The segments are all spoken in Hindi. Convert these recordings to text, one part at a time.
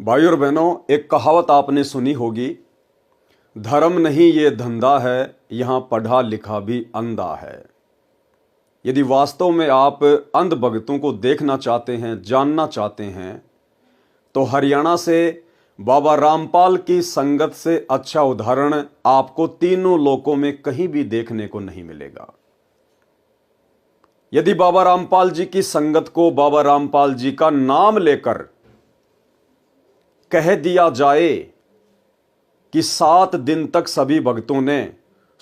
भाई और बहनों, एक कहावत आपने सुनी होगी, धर्म नहीं ये धंधा है, यहाँ पढ़ा लिखा भी अंधा है। यदि वास्तव में आप अंध भगतों को देखना चाहते हैं, जानना चाहते हैं, तो हरियाणा से बाबा रामपाल की संगत से अच्छा उदाहरण आपको तीनों लोकों में कहीं भी देखने को नहीं मिलेगा। यदि बाबा रामपाल जी की संगत को बाबा रामपाल जी का नाम लेकर कह दिया जाए कि 7 दिन तक सभी भक्तों ने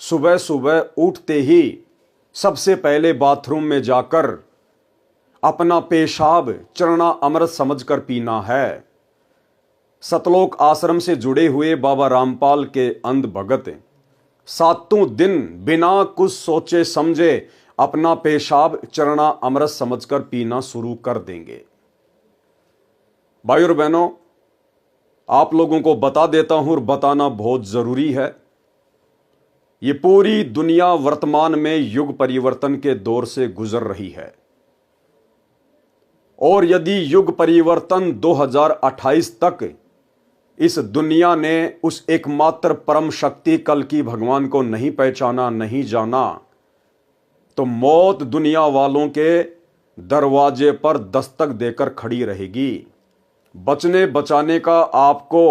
सुबह सुबह उठते ही सबसे पहले बाथरूम में जाकर अपना पेशाब चरना अमृत समझकर पीना है। सतलोक आश्रम से जुड़े हुए बाबा रामपाल के अंध भगत 7 दिन बिना कुछ सोचे समझे अपना पेशाब चरना अमृत समझकर पीना शुरू कर देंगे। भाई और बहनों, आप लोगों को बता देता हूं और बताना बहुत जरूरी है। ये पूरी दुनिया वर्तमान में युग परिवर्तन के दौर से गुजर रही है और यदि युग परिवर्तन 2028 तक इस दुनिया ने उस एकमात्र परम शक्ति कल की भगवान को नहीं पहचाना, नहीं जाना, तो मौत दुनिया वालों के दरवाजे पर दस्तक देकर खड़ी रहेगी। बचने बचाने का आपको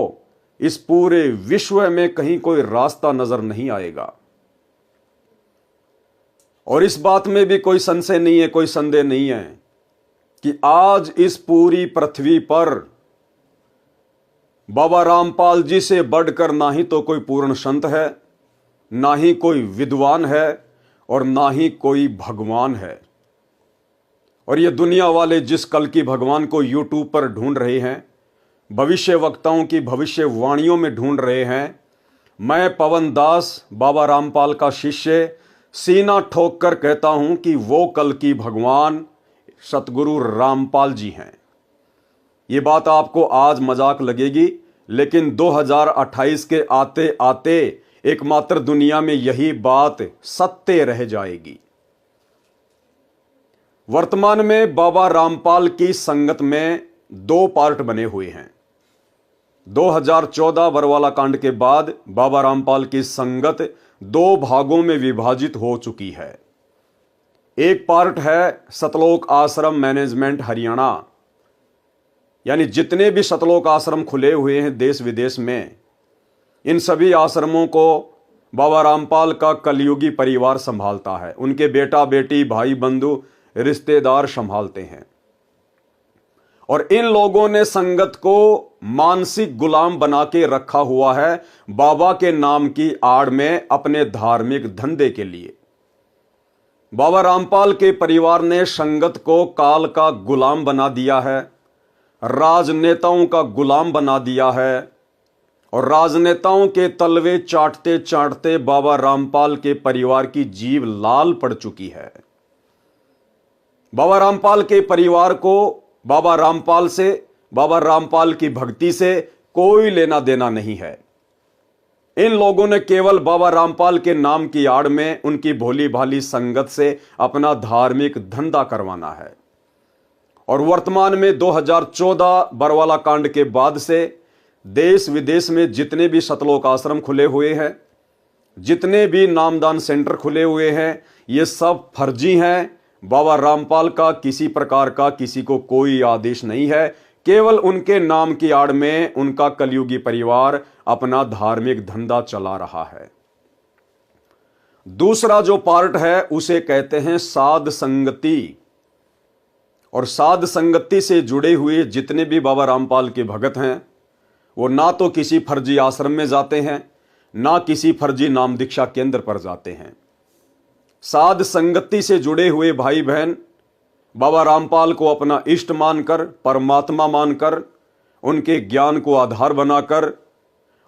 इस पूरे विश्व में कहीं कोई रास्ता नजर नहीं आएगा। और इस बात में भी कोई संशय नहीं है, कोई संदेह नहीं है कि आज इस पूरी पृथ्वी पर बाबा रामपाल जी से बढ़कर ना ही तो कोई पूर्ण संत है, ना ही कोई विद्वान है और ना ही कोई भगवान है। और ये दुनिया वाले जिस कल की भगवान को यूट्यूब पर ढूंढ रहे हैं, भविष्य वक्ताओं की भविष्यवाणियों में ढूंढ रहे हैं, मैं पवन दास बाबा रामपाल का शिष्य सीना ठोक कर कहता हूं कि वो कल की भगवान सतगुरु रामपाल जी हैं। ये बात आपको आज मजाक लगेगी, लेकिन 2028 के आते आते एकमात्र दुनिया में यही बात सत्य रह जाएगी। वर्तमान में बाबा रामपाल की संगत में 2 पार्ट बने हुए हैं। 2014 बरवाला कांड के बाद बाबा रामपाल की संगत 2 भागों में विभाजित हो चुकी है। एक पार्ट है सतलोक आश्रम मैनेजमेंट हरियाणा, यानी जितने भी सतलोक आश्रम खुले हुए हैं देश विदेश में, इन सभी आश्रमों को बाबा रामपाल का कलयुगी परिवार संभालता है। उनके बेटा बेटी भाई बंधु रिश्तेदार संभालते हैं और इन लोगों ने संगत को मानसिक गुलाम बना के रखा हुआ है बाबा के नाम की आड़ में, अपने धार्मिक धंधे के लिए। बाबा रामपाल के परिवार ने संगत को काल का गुलाम बना दिया है, राजनेताओं का गुलाम बना दिया है और राजनेताओं के तलवे चाटते चाटते बाबा रामपाल के परिवार की जीभ लाल पड़ चुकी है। बाबा रामपाल के परिवार को बाबा रामपाल से, बाबा रामपाल की भक्ति से कोई लेना देना नहीं है। इन लोगों ने केवल बाबा रामपाल के नाम की आड़ में उनकी भोली भाली संगत से अपना धार्मिक धंधा करवाना है। और वर्तमान में 2014 बरवाला कांड के बाद से देश विदेश में जितने भी सतलोक आश्रम खुले हुए हैं, जितने भी नामदान सेंटर खुले हुए हैं, ये सब फर्जी हैं। बाबा रामपाल का किसी प्रकार का किसी को कोई आदेश नहीं है, केवल उनके नाम की आड़ में उनका कलयुगी परिवार अपना धार्मिक धंधा चला रहा है। दूसरा जो पार्ट है उसे कहते हैं साध संगति। और साध संगति से जुड़े हुए जितने भी बाबा रामपाल के भगत हैं, वो ना तो किसी फर्जी आश्रम में जाते हैं, ना किसी फर्जी नाम दीक्षा केंद्र पर जाते हैं। साध संगति से जुड़े हुए भाई बहन बाबा रामपाल को अपना इष्ट मानकर, परमात्मा मानकर, उनके ज्ञान को आधार बनाकर,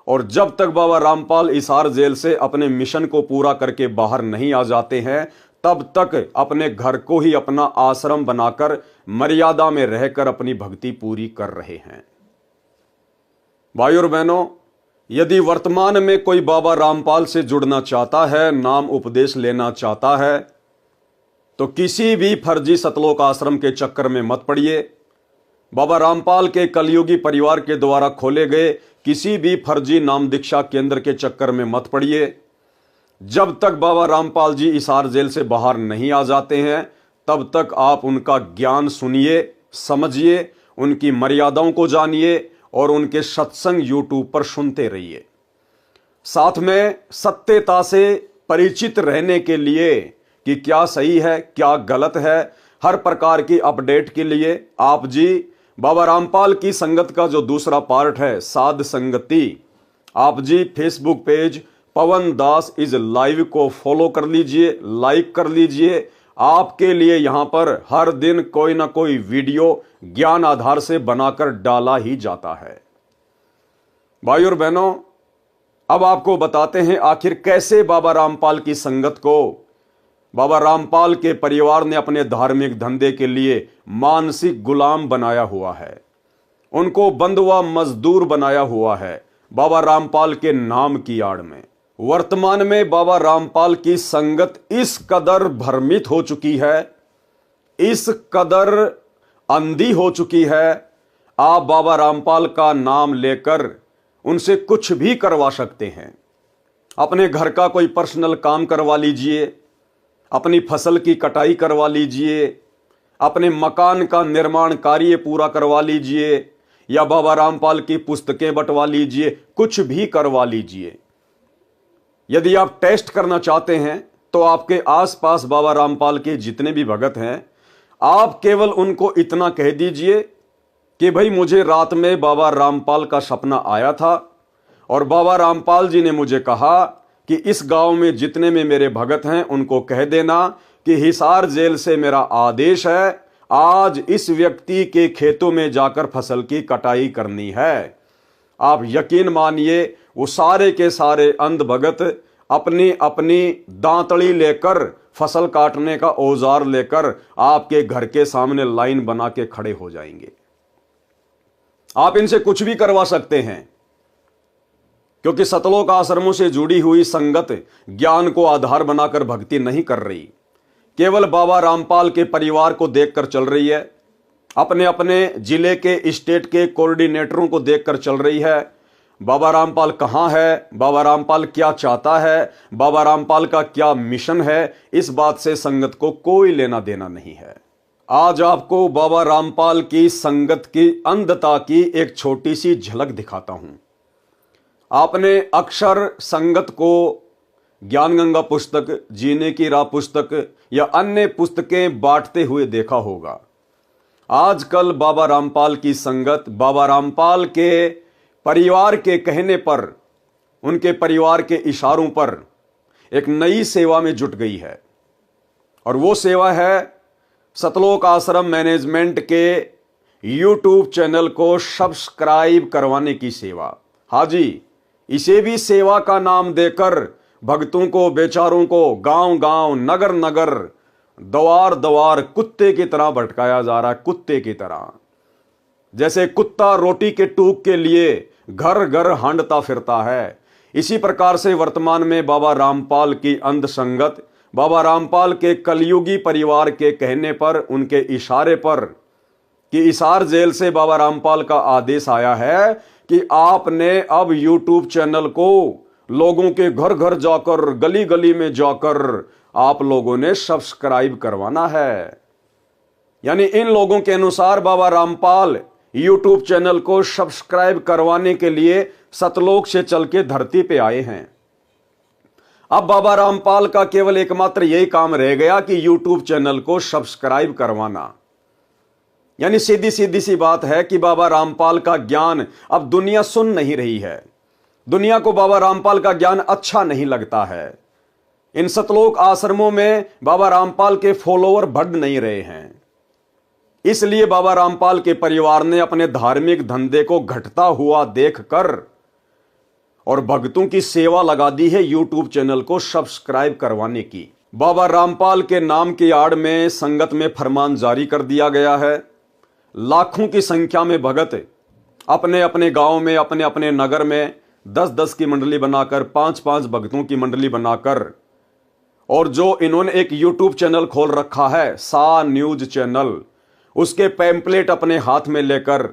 और जब तक बाबा रामपाल हिसार जेल से अपने मिशन को पूरा करके बाहर नहीं आ जाते हैं, तब तक अपने घर को ही अपना आश्रम बनाकर मर्यादा में रहकर अपनी भक्ति पूरी कर रहे हैं। भाई और बहनों, यदि वर्तमान में कोई बाबा रामपाल से जुड़ना चाहता है, नाम उपदेश लेना चाहता है, तो किसी भी फर्जी सतलोक आश्रम के चक्कर में मत पड़िए। बाबा रामपाल के कलयुगी परिवार के द्वारा खोले गए किसी भी फर्जी नाम दीक्षा केंद्र के चक्कर में मत पड़िए। जब तक बाबा रामपाल जी हिसार जेल से बाहर नहीं आ जाते हैं तब तक आप उनका ज्ञान सुनिए, समझिए, उनकी मर्यादाओं को जानिए और उनके सत्संग यूट्यूब पर सुनते रहिए। साथ में सत्यता से परिचित रहने के लिए कि क्या सही है क्या गलत है, हर प्रकार की अपडेट के लिए आप जी बाबा रामपाल की संगत का जो दूसरा पार्ट है साध संगति, आप जी Facebook page Pawan Das is live को फॉलो कर लीजिए, लाइक कर लीजिए। आपके लिए यहां पर हर दिन कोई ना कोई वीडियो ज्ञान आधार से बनाकर डाला ही जाता है। भाई और बहनों, अब आपको बताते हैं आखिर कैसे बाबा रामपाल की संगत को बाबा रामपाल के परिवार ने अपने धार्मिक धंधे के लिए मानसिक गुलाम बनाया हुआ है, उनको बंधुआ मजदूर बनाया हुआ है बाबा रामपाल के नाम की आड़ में। वर्तमान में बाबा रामपाल की संगत इस कदर भ्रमित हो चुकी है, इस कदर अंधी हो चुकी है, आप बाबा रामपाल का नाम लेकर उनसे कुछ भी करवा सकते हैं। अपने घर का कोई पर्सनल काम करवा लीजिए, अपनी फसल की कटाई करवा लीजिए, अपने मकान का निर्माण कार्य पूरा करवा लीजिए, या बाबा रामपाल की पुस्तकें बंटवा लीजिए, कुछ भी करवा लीजिए। यदि आप टेस्ट करना चाहते हैं तो आपके आसपास बाबा रामपाल के जितने भी भगत हैं, आप केवल उनको इतना कह दीजिए कि भाई मुझे रात में बाबा रामपाल का सपना आया था और बाबा रामपाल जी ने मुझे कहा कि इस गांव में जितने में मेरे भगत हैं उनको कह देना कि हिसार जेल से मेरा आदेश है, आज इस व्यक्ति के खेतों में जाकर फसल की कटाई करनी है। आप यकीन मानिए वो सारे के सारे अंध भगत अपनी अपनी दांतड़ी लेकर, फसल काटने का औजार लेकर आपके घर के सामने लाइन बना के खड़े हो जाएंगे। आप इनसे कुछ भी करवा सकते हैं क्योंकि सतलोक आश्रमों से जुड़ी हुई संगत ज्ञान को आधार बनाकर भक्ति नहीं कर रही, केवल बाबा रामपाल के परिवार को देखकर चल रही है, अपने अपने जिले के स्टेट के कोऑर्डिनेटरों को देखकर चल रही है। बाबा रामपाल कहां है, बाबा रामपाल क्या चाहता है, बाबा रामपाल का क्या मिशन है, इस बात से संगत को कोई लेना देना नहीं है। आज आपको बाबा रामपाल की संगत की अंधता की एक छोटी सी झलक दिखाता हूं। आपने अक्सर संगत को ज्ञान गंगा पुस्तक, जीने की राह पुस्तक या अन्य पुस्तकें बांटते हुए देखा होगा। आजकल बाबा रामपाल की संगत बाबा रामपाल के परिवार के कहने पर, उनके परिवार के इशारों पर एक नई सेवा में जुट गई है और वो सेवा है सतलोक आश्रम मैनेजमेंट के यूट्यूब चैनल को सब्सक्राइब करवाने की सेवा। हाँ जी, इसे भी सेवा का नाम देकर भक्तों को, बेचारों को गांव गांव, नगर नगर, द्वार द्वार कुत्ते की तरह भटकाया जा रहा है। कुत्ते की तरह, जैसे कुत्ता रोटी के टूक के लिए घर घर हांडता फिरता है, इसी प्रकार से वर्तमान में बाबा रामपाल की अंध संगत बाबा रामपाल के कलयुगी परिवार के कहने पर, उनके इशारे पर कि हिसार जेल से बाबा रामपाल का आदेश आया है कि आपने अब यूट्यूब चैनल को लोगों के घर घर जाकर, गली गली में जाकर आप लोगों ने सब्सक्राइब करवाना है। यानी इन लोगों के अनुसार बाबा रामपाल यूट्यूब चैनल को सब्सक्राइब करवाने के लिए सतलोक से चल के धरती पे आए हैं। अब बाबा रामपाल का केवल एकमात्र यही काम रह गया कि यूट्यूब चैनल को सब्सक्राइब करवाना। यानी सीधी सीधी सी बात है कि बाबा रामपाल का ज्ञान अब दुनिया सुन नहीं रही है। दुनिया को बाबा रामपाल का ज्ञान अच्छा नहीं लगता है। इन सतलोक आश्रमों में बाबा रामपाल के फॉलोअर बढ़ नहीं रहे हैं। इसलिए बाबा रामपाल के परिवार ने अपने धार्मिक धंधे को घटता हुआ देखकर और भक्तों की सेवा लगा दी है यूट्यूब चैनल को सब्सक्राइब करवाने की। बाबा रामपाल के नाम की आड़ में संगत में फरमान जारी कर दिया गया है। लाखों की संख्या में भगत अपने अपने गांव में, अपने अपने नगर में 10-10 की मंडली बनाकर, 5-5 भक्तों की मंडली बनाकर, और जो इन्होंने एक यूट्यूब चैनल खोल रखा है सा न्यूज चैनल, उसके पैम्पलेट अपने हाथ में लेकर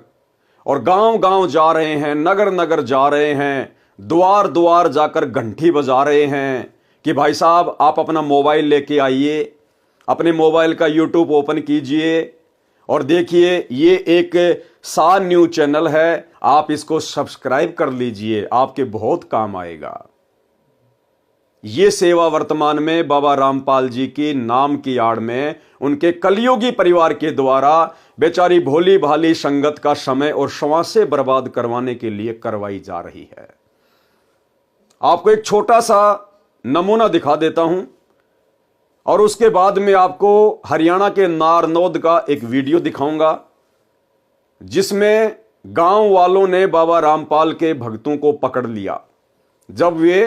और गांव गांव जा रहे हैं, नगर नगर जा रहे हैं, द्वार द्वार जाकर घंटी बजा रहे हैं कि भाई साहब आप अपना मोबाइल लेके आइए, अपने मोबाइल का यूट्यूब ओपन कीजिए और देखिए ये एक सा न्यूज चैनल है, आप इसको सब्सक्राइब कर लीजिए, आपके बहुत काम आएगा। ये सेवा वर्तमान में बाबा रामपाल जी की नाम की आड़ में उनके कलयुगी परिवार के द्वारा बेचारी भोली भाली संगत का समय और श्वासें बर्बाद करवाने के लिए करवाई जा रही है। आपको एक छोटा सा नमूना दिखा देता हूं और उसके बाद में आपको हरियाणा के नारनौद का एक वीडियो दिखाऊंगा जिसमें गांव वालों ने बाबा रामपाल के भक्तों को पकड़ लिया जब वे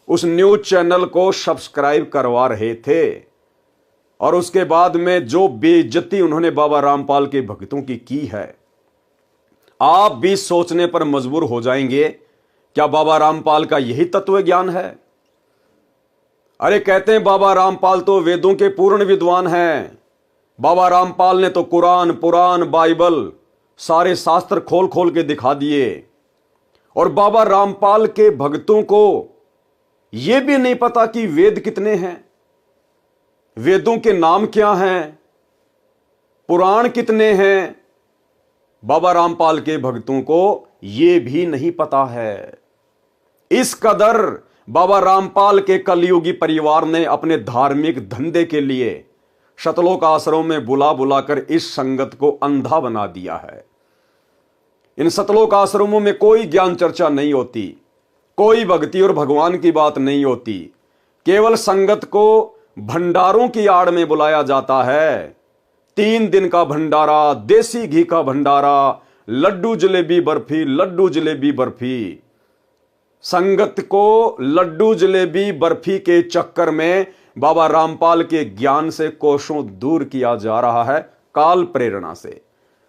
उस न्यूज चैनल को सब्सक्राइब करवा रहे थे और उसके बाद में जो बेइज्जती उन्होंने बाबा रामपाल के भक्तों की है, आप भी सोचने पर मजबूर हो जाएंगे क्या बाबा रामपाल का यही तत्व ज्ञान है। अरे कहते हैं बाबा रामपाल तो वेदों के पूर्ण विद्वान हैं, बाबा रामपाल ने तो कुरान, पुराण, बाइबल सारे शास्त्र खोल खोल के दिखा दिए और बाबा रामपाल के भक्तों को यह भी नहीं पता कि वेद कितने हैं, वेदों के नाम क्या हैं, पुराण कितने हैं। बाबा रामपाल के भक्तों को यह भी नहीं पता है। इस कदर बाबा रामपाल के कलयुगी परिवार ने अपने धार्मिक धंधे के लिए शतलोक आश्रम में बुला बुलाकर इस संगत को अंधा बना दिया है। इन सतलोक आश्रमों में कोई ज्ञान चर्चा नहीं होती, कोई भक्ति और भगवान की बात नहीं होती, केवल संगत को भंडारों की आड़ में बुलाया जाता है। 3 दिन का भंडारा, देसी घी का भंडारा, लड्डू जलेबी बर्फी, लड्डू जलेबी बर्फी। संगत को लड्डू जलेबी बर्फी के चक्कर में बाबा रामपाल के ज्ञान से कोसों दूर किया जा रहा है काल प्रेरणा से।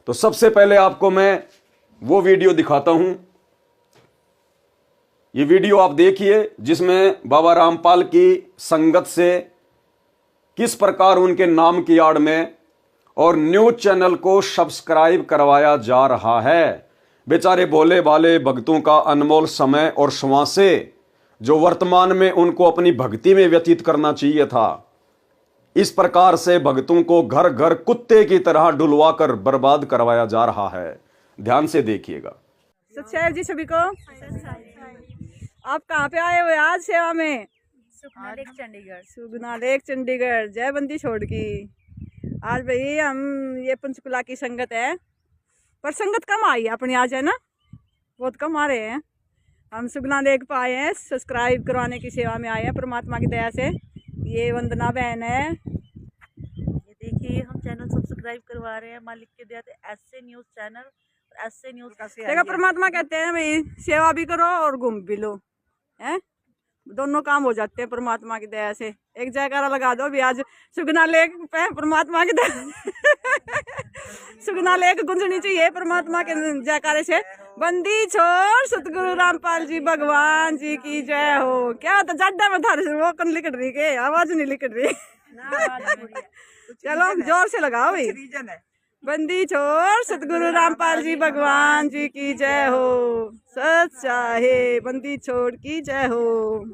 तो सबसे पहले आपको मैं वो वीडियो दिखाता हूं। ये वीडियो आप देखिए जिसमें बाबा रामपाल की संगत से किस प्रकार उनके नाम की आड़ में और न्यूज चैनल को सब्सक्राइब करवाया जा रहा है। बेचारे भोले भाले भक्तों का अनमोल समय और श्वासें जो वर्तमान में उनको अपनी भक्ति में व्यतीत करना चाहिए था, इस प्रकार से भक्तों को घर घर कुत्ते की तरह डुलवा कर बर्बाद करवाया जा रहा है। ध्यान से देखिएगा। सत जी सभी को। आप कहाँ पे आए हुए आज सेवा में? सुखना लेक चंडीगढ़। सुखना लेक चंडीगढ़। जय बंदी छोड़ की। आज भाई हम ये पंचकुला की संगत है, पर संगत कम आई है अपनी आज, है ना, बहुत कम आ रहे हैं। हम सुखना लेक पे आए हैं, सब्सक्राइब करवाने की सेवा में आए हैं परमात्मा की दया से। ये वंदना बहन है, ये देखिए हम चैनल सब्सक्राइब करवा रहे हैं मालिक के दया से। ऐसे न्यूज चैनल, ऐसे न्यूज का देखो परमात्मा कहते हैं भाई सेवा भी करो और घूम भी लो, हैं, दोनों काम हो जाते हैं परमात्मा की दया से। एक जयकारा लगा दो भी आज सुखना लेक पे परमात्मा की दया सुखना लेक गुंजनी चाहिए परमात्मा के जयकारे से। बंदी छोड़ सतगुरु रामपाल जी भगवान जी की जय हो। क्या तो जाड्डा में थारे वो कौन लिख रही के आवाज नहीं लिख रही चलो जोर से लगाओ भाई। बंदी छोड़ सतगुरु रामपाल जी भगवान जी की जय हो। सच चाहे बंदी छोड़ की जय हो।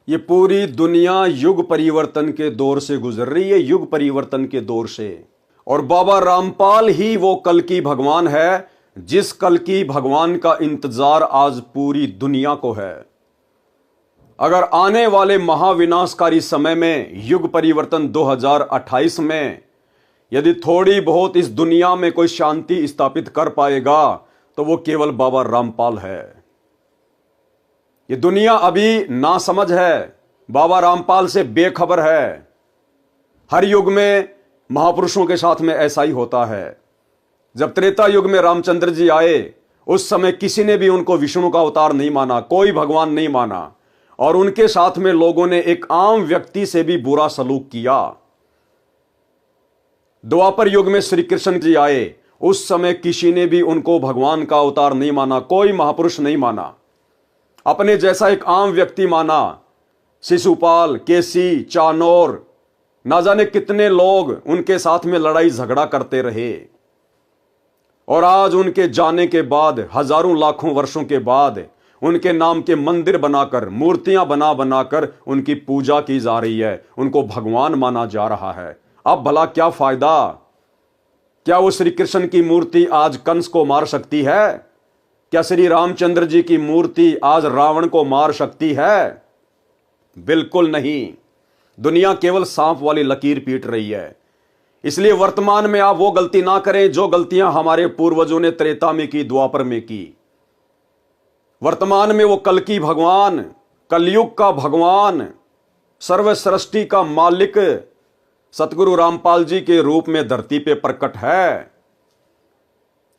ये पूरी दुनिया युग परिवर्तन के दौर से गुजर रही है, युग परिवर्तन के दौर से। और बाबा रामपाल ही वो कल की भगवान है जिस कल की भगवान का इंतजार आज पूरी दुनिया को है। अगर आने वाले महाविनाशकारी समय में युग परिवर्तन 2028 में यदि थोड़ी बहुत इस दुनिया में कोई शांति स्थापित कर पाएगा तो वो केवल बाबा रामपाल है। ये दुनिया अभी नासमझ है, बाबा रामपाल से बेखबर है। हर युग में महापुरुषों के साथ में ऐसा ही होता है। जब त्रेता युग में रामचंद्र जी आए उस समय किसी ने भी उनको विष्णु का अवतार नहीं माना, कोई भगवान नहीं माना, और उनके साथ में लोगों ने एक आम व्यक्ति से भी बुरा सलूक किया। द्वापर युग में श्री कृष्ण जी आए उस समय किसी ने भी उनको भगवान का अवतार नहीं माना, कोई महापुरुष नहीं माना, अपने जैसा एक आम व्यक्ति माना। शिशुपाल, केसी, चाणोर, ना जाने कितने लोग उनके साथ में लड़ाई झगड़ा करते रहे, और आज उनके जाने के बाद हजारों लाखों वर्षों के बाद उनके नाम के मंदिर बनाकर, मूर्तियां बना बनाकर उनकी पूजा की जा रही है, उनको भगवान माना जा रहा है। अब भला क्या फायदा? क्या वो श्री कृष्ण की मूर्ति आज कंस को मार सकती है? क्या श्री रामचंद्र जी की मूर्ति आज रावण को मार सकती है? बिल्कुल नहीं। दुनिया केवल सांप वाली लकीर पीट रही है। इसलिए वर्तमान में आप वो गलती ना करें जो गलतियां हमारे पूर्वजों ने त्रेता में की, द्वापर में की। वर्तमान में वो कल्कि भगवान, कलयुग का भगवान, सर्व सृष्टि का मालिक सतगुरु रामपाल जी के रूप में धरती पे प्रकट है।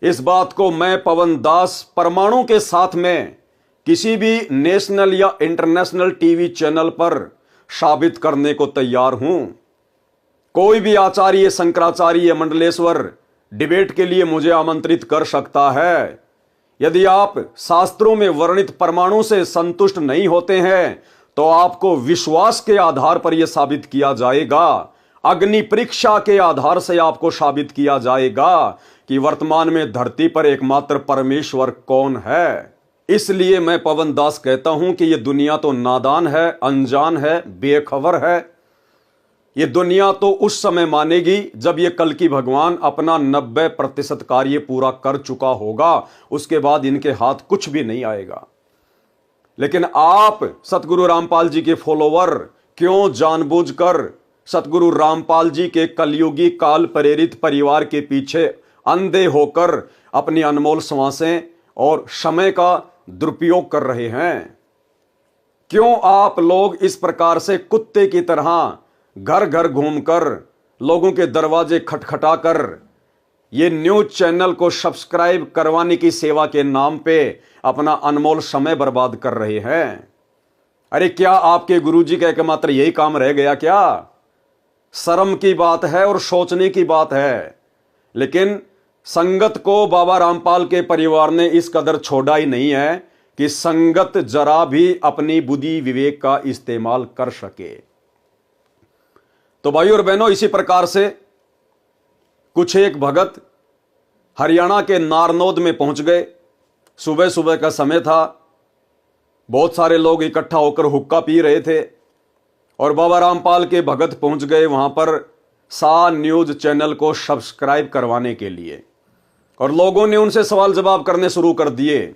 इस बात को मैं पवन दास परमाणु के साथ में किसी भी नेशनल या इंटरनेशनल टीवी चैनल पर साबित करने को तैयार हूं। कोई भी आचार्य, शंकराचार्य, मंडलेश्वर डिबेट के लिए मुझे आमंत्रित कर सकता है। यदि आप शास्त्रों में वर्णित परमाणु से संतुष्ट नहीं होते हैं तो आपको विश्वास के आधार पर यह साबित किया जाएगा, अग्नि परीक्षा के आधार से आपको साबित किया जाएगा कि वर्तमान में धरती पर एकमात्र परमेश्वर कौन है। इसलिए मैं पवन दास कहता हूं कि यह दुनिया तो नादान है, अनजान है, बेखबर है। ये दुनिया तो उस समय मानेगी जब ये कल्कि भगवान अपना 90% कार्य पूरा कर चुका होगा, उसके बाद इनके हाथ कुछ भी नहीं आएगा। लेकिन आप सतगुरु रामपाल जी के फॉलोवर क्यों जानबूझकर सतगुरु रामपाल जी के कलयुगी काल प्रेरित परिवार के पीछे अंधे होकर अपनी अनमोल श्वासें और समय का दुरुपयोग कर रहे हैं? क्यों आप लोग इस प्रकार से कुत्ते की तरह घर घर घूमकर, लोगों के दरवाजे खटखटाकर ये न्यूज चैनल को सब्सक्राइब करवाने की सेवा के नाम पे अपना अनमोल समय बर्बाद कर रहे हैं? अरे क्या आपके गुरुजी का एकमात्र यही काम रह गया क्या? शर्म की बात है और सोचने की बात है। लेकिन संगत को बाबा रामपाल के परिवार ने इस कदर छोड़ा ही नहीं है कि संगत जरा भी अपनी बुद्धि विवेक का इस्तेमाल कर सके। तो भाइयों और बहनों, इसी प्रकार से कुछ एक भगत हरियाणा के नारनौद में पहुंच गए। सुबह सुबह का समय था, बहुत सारे लोग इकट्ठा होकर हुक्का पी रहे थे और बाबा रामपाल के भगत पहुंच गए वहां पर सा न्यूज चैनल को सब्सक्राइब करवाने के लिए, और लोगों ने उनसे सवाल जवाब करने शुरू कर दिए।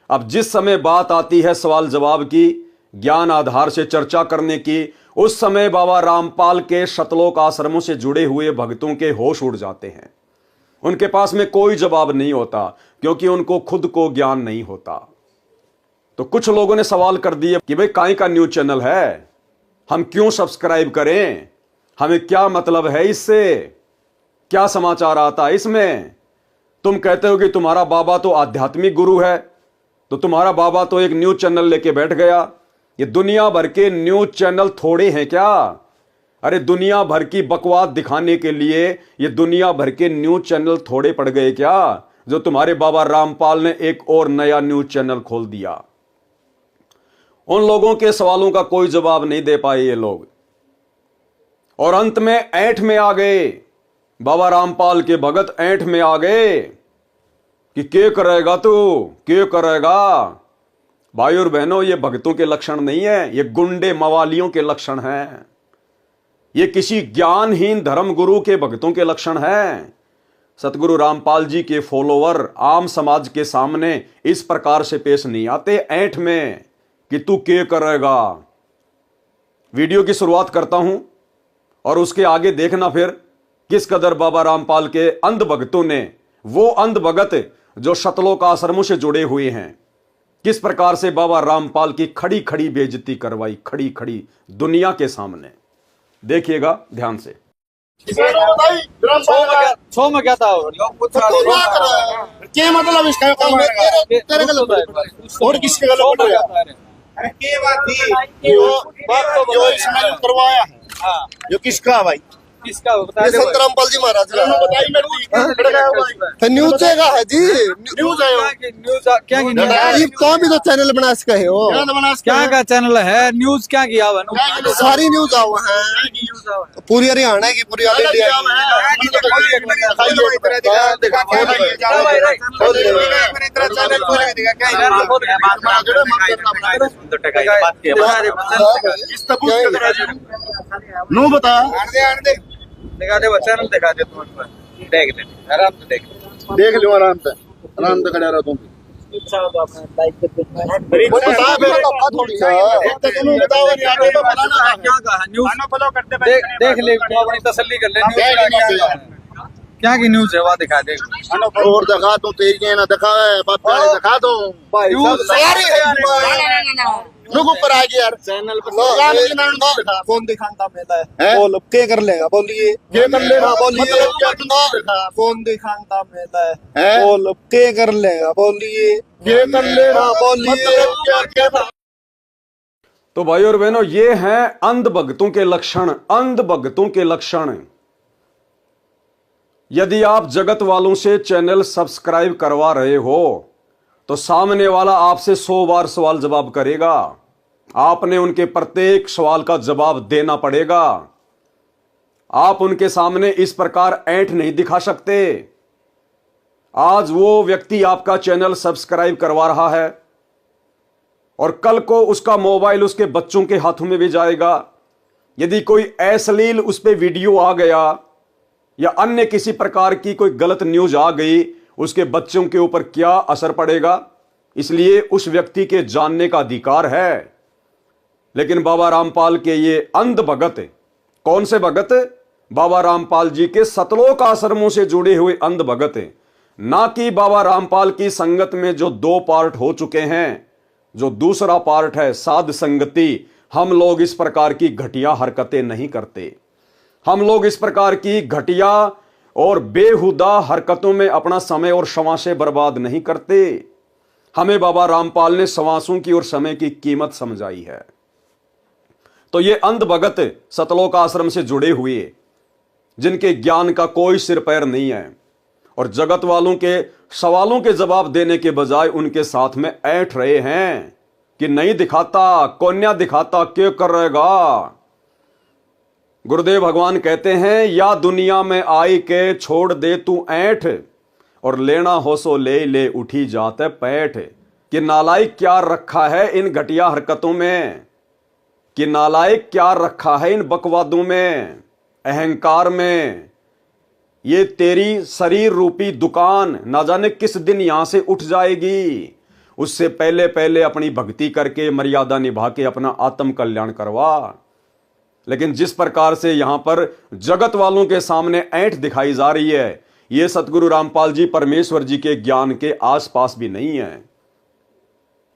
अब जिस समय बात आती है सवाल जवाब की, ज्ञान आधार से चर्चा करने की, उस समय बाबा रामपाल के शतलोक आश्रमों से जुड़े हुए भक्तों के होश उड़ जाते हैं। उनके पास में कोई जवाब नहीं होता क्योंकि उनको खुद को ज्ञान नहीं होता। तो कुछ लोगों ने सवाल कर दिए कि भाई काहे का न्यूज चैनल है, हम क्यों सब्सक्राइब करें, हमें क्या मतलब है इससे, क्या समाचार आता है इसमें? तुम कहते हो कि तुम्हारा बाबा तो आध्यात्मिक गुरु है, तो तुम्हारा बाबा तो एक न्यूज चैनल लेके बैठ गया। ये दुनिया भर के न्यूज चैनल थोड़े हैं क्या? अरे दुनिया भर की बकवास दिखाने के लिए ये दुनिया भर के न्यूज चैनल थोड़े पड़ गए क्या, जो तुम्हारे बाबा रामपाल ने एक और नया न्यूज चैनल खोल दिया? उन लोगों के सवालों का कोई जवाब नहीं दे पाए ये लोग, और अंत में ऐंठ में आ गए। बाबा रामपाल के भगत ऐंठ में आ गए कि के करेगा तू, के करेगा? भाई और बहनों, ये भक्तों के लक्षण नहीं है, ये गुंडे मवालियों के लक्षण हैं। ये किसी ज्ञानहीन धर्मगुरु के भक्तों के लक्षण हैं। सतगुरु रामपाल जी के फॉलोवर आम समाज के सामने इस प्रकार से पेश नहीं आते ऐंठ में कि तू के करेगा। वीडियो की शुरुआत करता हूं और उसके आगे देखना फिर किस कदर बाबा रामपाल के अंध भक्तों ने, वो अंध भगत जो शतलोक आश्रमों से जुड़े हुए हैं, किस प्रकार से बाबा रामपाल की खड़ी खड़ी बेइज्जती करवाई, खड़ी खड़ी दुनिया के सामने। देखिएगा ध्यान से। छो में क्या था क्या मतलब इसका तेरे गलत और किसके गलत पड़ गया? अरे क्या बात थी जो इसने करवाया है, जो किसका भाई, किसका संत रामपाल जी महाराज का न्यूज है जी, न्यूज क्या कौन भी तो चैनल बना सके हो, क्या का चैनल है, न्यूज क्या किया हुआ, सारी न्यूज आओ है पूरी हरियाणा की पूरी ऑल इंडिया नो बता दिखा दे बच्चा दिखा दे तुम देख ले आराम से देख लो आराम से खड़ा रहो तुम देख ले तो अपनी तसल्ली कर ले क्या की न्यूज है वहाँ दिखा दे और दिखा दो तेरी ना दिखा दिखा दो रुक ऊपर आ गया यार चैनल पर कौन दिखाता मेला है बोल के कर लेगा बोलिए के कर लेगा बोलिए कौन दिखाता मेला है बोल के कर लेगा बोलिए के कर लेगा बोलिए। तो भाई और बहनों, ये हैं अंध भक्तों के लक्षण, अंध भक्तों के लक्षण। यदि आप जगत वालों से चैनल सब्सक्राइब करवा रहे हो तो सामने वाला आपसे 100 बार सवाल जवाब करेगा, आपने उनके प्रत्येक सवाल का जवाब देना पड़ेगा। आप उनके सामने इस प्रकार ऐंठ नहीं दिखा सकते। आज वो व्यक्ति आपका चैनल सब्सक्राइब करवा रहा है और कल को उसका मोबाइल उसके बच्चों के हाथों में भी जाएगा। यदि कोई अश्लील उस पर वीडियो आ गया या अन्य किसी प्रकार की कोई गलत न्यूज आ गई, उसके बच्चों के ऊपर क्या असर पड़ेगा। इसलिए उस व्यक्ति के जानने का अधिकार है। लेकिन बाबा रामपाल के ये अंध भगत, कौन से भगत? बाबा रामपाल जी के सतलोक आश्रमों से जुड़े हुए अंध भगत, ना कि बाबा रामपाल की संगत में जो 2 पार्ट हो चुके हैं। जो दूसरा पार्ट है साध संगति, हम लोग इस प्रकार की घटिया हरकतें नहीं करते। हम लोग इस प्रकार की घटिया और बेहुदा हरकतों में अपना समय और श्वासें बर्बाद नहीं करते। हमें बाबा रामपाल ने श्वासों की और समय की कीमत समझाई है। तो ये अंध भगत सतलोक आश्रम से जुड़े हुए, जिनके ज्ञान का कोई सिर पैर नहीं है और जगत वालों के सवालों के जवाब देने के बजाय उनके साथ में ऐंठ रहे हैं कि नहीं दिखाता, कौन्या दिखाता, क्यों कर रहेगा। गुरुदेव भगवान कहते हैं, या दुनिया में आई के छोड़ दे तू ऐंठ और लेना हो सो ले ले उठी जाते पैठ। कि नालायक क्या रखा है इन घटिया हरकतों में, कि नालायक क्या रखा है इन बकवादों में, अहंकार में। ये तेरी शरीर रूपी दुकान ना जाने किस दिन यहां से उठ जाएगी। उससे पहले पहले अपनी भक्ति करके मर्यादा निभा के अपना आत्म कल्याण करवा। लेकिन जिस प्रकार से यहां पर जगत वालों के सामने ऐंठ दिखाई जा रही है, यह सतगुरु रामपाल जी परमेश्वर जी के ज्ञान के आसपास भी नहीं है।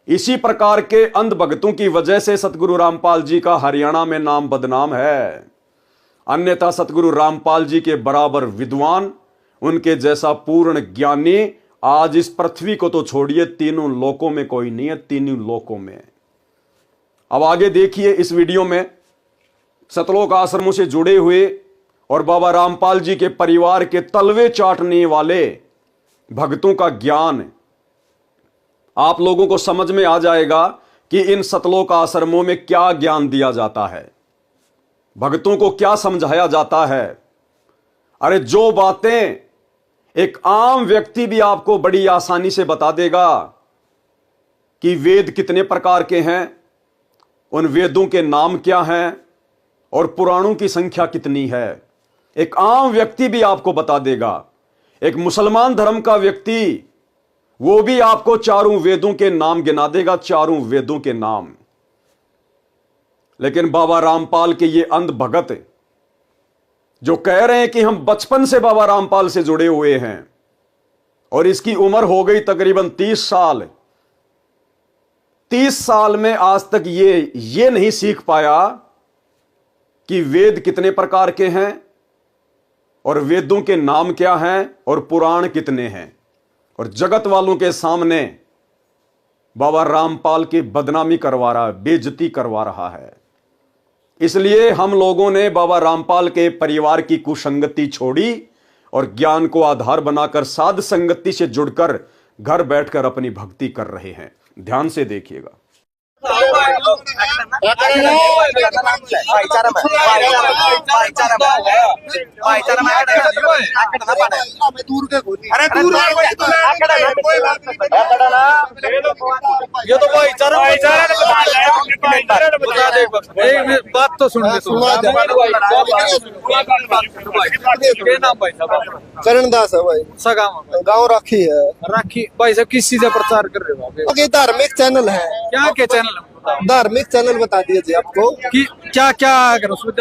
इसी प्रकार के अंध भक्तों की वजह से सतगुरु रामपाल जी का हरियाणा में नाम बदनाम है। अन्यथा सतगुरु रामपाल जी के बराबर विद्वान, उनके जैसा पूर्ण ज्ञानी आज इस पृथ्वी को तो छोड़िए, तीनों लोकों में कोई नहीं है, तीनों लोकों में। अब आगे देखिए इस वीडियो में सतलोक आश्रमों से जुड़े हुए और बाबा रामपाल जी के परिवार के तलवे चाटने वाले भक्तों का ज्ञान आप लोगों को समझ में आ जाएगा कि इन सतलोक आश्रमों में क्या ज्ञान दिया जाता है, भक्तों को क्या समझाया जाता है। अरे जो बातें एक आम व्यक्ति भी आपको बड़ी आसानी से बता देगा कि वेद कितने प्रकार के हैं, उन वेदों के नाम क्या हैं और पुराणों की संख्या कितनी है, एक आम व्यक्ति भी आपको बता देगा। एक मुसलमान धर्म का व्यक्ति वो भी आपको चारों वेदों के नाम गिना देगा, चारों वेदों के नाम। लेकिन बाबा रामपाल के ये अंध भगत जो कह रहे हैं कि हम बचपन से बाबा रामपाल से जुड़े हुए हैं और इसकी उम्र हो गई तकरीबन 30 साल, 30 साल में आज तक ये नहीं सीख पाया कि वेद कितने प्रकार के हैं और वेदों के नाम क्या हैं और पुराण कितने हैं। और जगत वालों के सामने बाबा रामपाल की बदनामी करवा रहा है, बेइज्जती करवा रहा है। इसलिए हम लोगों ने बाबा रामपाल के परिवार की कुसंगति छोड़ी और ज्ञान को आधार बनाकर साध संगति से जुड़कर घर बैठकर अपनी भक्ति कर रहे हैं। ध्यान से देखिएगा। दूर के अरे दूर ये तो भाईचारा एक बात तो सुन करण दास है भाई, सा गाँव गाँव राखी है। राखी भाई साहब किस चीज का प्रचार कर रहे हो आप? ये धार्मिक चैनल है, क्या क्या चैनल है बताओ? धार्मिक चैनल बता दिए जी आपको। कि क्या क्या अगर उसमें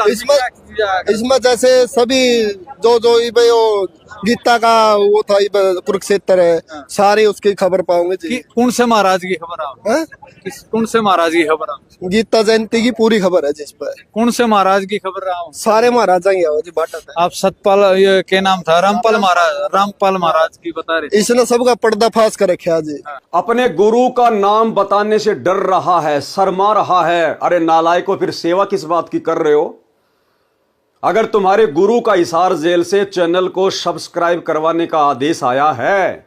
इसमें जैसे सभी जो इबे वो गीता का वो था इबे कुरुक्षेत्र है, सारी उसकी खबर पाओगे जी। कौन से महाराज की खबर है? कौन से महाराज की खबर है? गीता जयंती की पूरी खबर है जिस पर। कौन से महाराज की खबर है? सारे महाराजा ही है जी बाटा है। आप सतपाल ये क्या नाम था? रामपाल महाराज की बता रहे। इसने सबका पर्दाफाश कर रखा जी। अपने गुरु का नाम बताने से डर रहा है, शर्मा रहा है। अरे नालायकों, फिर सेवा किस बात की कर रहे हो? अगर तुम्हारे गुरु का हिसार जेल से चैनल को सब्सक्राइब करवाने का आदेश आया है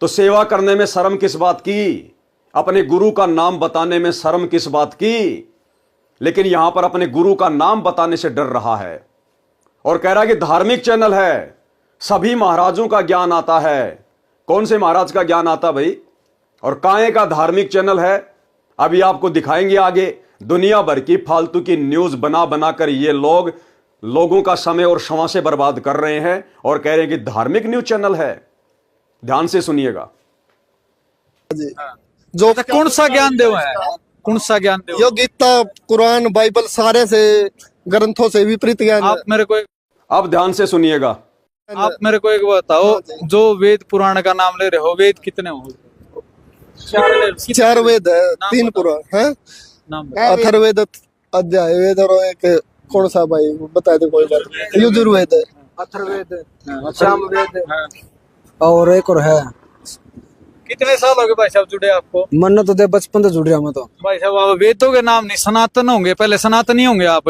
तो सेवा करने में शर्म किस बात की? अपने गुरु का नाम बताने में शर्म किस बात की? लेकिन यहां पर अपने गुरु का नाम बताने से डर रहा है और कह रहा है कि धार्मिक चैनल है, सभी महाराजों का ज्ञान आता है। कौन से महाराज का ज्ञान आता भाई? और काहे का धार्मिक चैनल है? अभी आपको दिखाएंगे आगे। दुनिया भर की फालतू की न्यूज बना बनाकर ये लोगों का समय और क्षमा से बर्बाद कर रहे हैं और कह रहे हैं कि धार्मिक न्यूज चैनल है। ध्यान से सुनिएगा जो कौन सा ज्ञान देव है? कौन सा ज्ञान देव? यो गीता कुरान बाइबल सारे से ग्रंथों से विपरीत ज्ञान। आप मेरे को अब ध्यान से सुनिएगा। आप मेरे को एक बताओ, जो वेद पुराण का नाम ले रहे हो, वेद कितने हो? 4 वेद है, 3 पुराण है, अथर्ववेद, अध्याय वेद और एक कौन सा भाई बता दे कोई बात। यजुर्वेद है, अथर्ववेद, सामवेद और एक और है। कितने साल हो गए भाई साहब जुड़े आपको? मन तो दे बचपन से जुड़ रहा मैं तो। भाई साहब आप वेदों के नाम नहीं, सनातन होंगे, पहले सनातनी होंगे आप।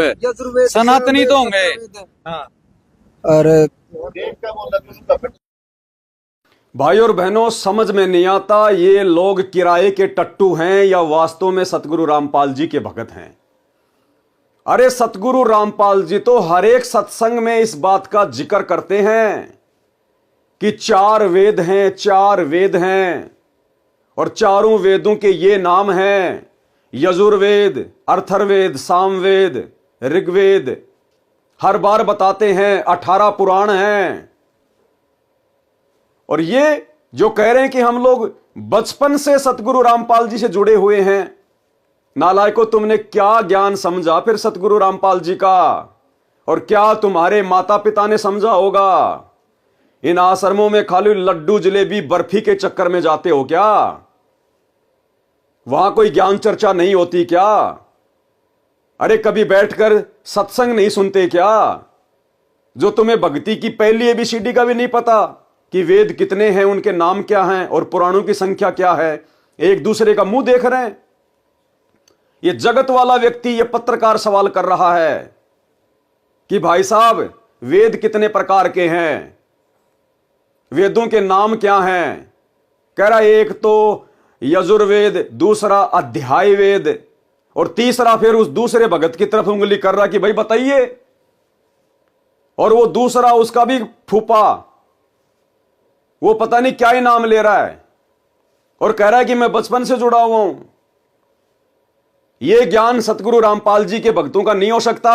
सनातनी तो होंगे। हाँ। और भाई और बहनों, समझ में नहीं आता ये लोग किराए के टट्टू हैं या वास्तव में सतगुरु रामपाल जी के भगत हैं। अरे सतगुरु रामपाल जी तो हर एक सत्संग में इस बात का जिक्र करते हैं कि 4 वेद हैं, 4 वेद हैं और चारों वेदों के ये नाम हैं: यजुर्वेद, अथर्ववेद, सामवेद, ऋग्वेद। हर बार बताते हैं 18 पुराण हैं। और ये जो कह रहे हैं कि हम लोग बचपन से सतगुरु रामपाल जी से जुड़े हुए हैं, नालायकों, तुमने क्या ज्ञान समझा फिर सतगुरु रामपाल जी का? और क्या तुम्हारे माता पिता ने समझा होगा? इन आश्रमों में खाली लड्डू जलेबी बर्फी के चक्कर में जाते हो क्या? वहां कोई ज्ञान चर्चा नहीं होती क्या? अरे कभी बैठकर सत्संग नहीं सुनते क्या? जो तुम्हें भक्ति की पहली ABCD का भी नहीं पता कि वेद कितने हैं, उनके नाम क्या हैं और पुराणों की संख्या क्या है? एक दूसरे का मुंह देख रहे हैं। ये जगत वाला व्यक्ति, ये पत्रकार सवाल कर रहा है कि भाई साहब वेद कितने प्रकार के हैं, वेदों के नाम क्या हैं? कह रहा एक तो यजुर्वेद, दूसरा अध्याय वेद और तीसरा फिर उस दूसरे भगत की तरफ उंगली कर रहा कि भाई बताइए। और वो दूसरा उसका भी फूफा, वो पता नहीं क्या ही नाम ले रहा है और कह रहा है कि मैं बचपन से जुड़ा हुआ हूं। यह ज्ञान सतगुरु रामपाल जी के भक्तों का नहीं हो सकता।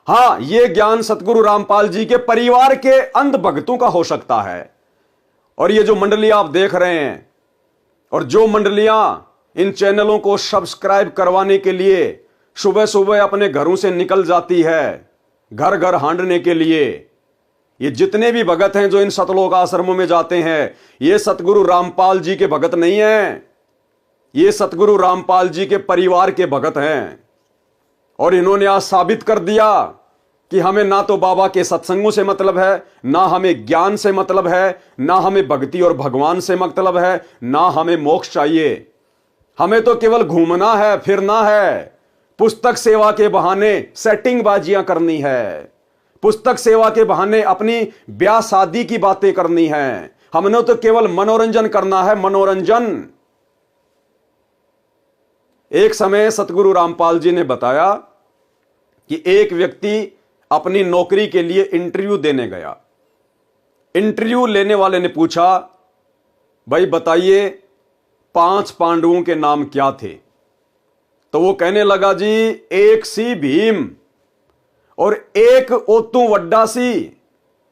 हां, यह ज्ञान सतगुरु रामपाल जी के परिवार के अंध भक्तों का हो सकता है। और ये जो मंडली आप देख रहे हैं और जो मंडलियां इन चैनलों को सब्सक्राइब करवाने के लिए सुबह सुबह अपने घरों से निकल जाती है घर घर हांडने के लिए, ये जितने भी भगत हैं जो इन सतलोक आश्रमों में जाते हैं, ये सतगुरु रामपाल जी के भगत नहीं हैं, ये सतगुरु रामपाल जी के परिवार के भगत हैं। और इन्होंने आज साबित कर दिया कि हमें ना तो बाबा के सत्संगों से मतलब है, ना हमें ज्ञान से मतलब है, ना हमें भक्ति और भगवान से मतलब है, ना हमें मोक्ष चाहिए। हमें तो केवल घूमना है, फिरना है, पुस्तक सेवा के बहाने सेटिंग बाजियां करनी है, पुस्तक सेवा के बहाने अपनी ब्याह शादी की बातें करनी है। हमने तो केवल मनोरंजन करना है, मनोरंजन। एक समय सतगुरु रामपाल जी ने बताया कि एक व्यक्ति अपनी नौकरी के लिए इंटरव्यू देने गया। इंटरव्यू लेने वाले ने पूछा, भाई बताइए 5 पांडवों के नाम क्या थे? तो वो कहने लगा, जी एक सी भीम और एक ओतू वड्डा सी,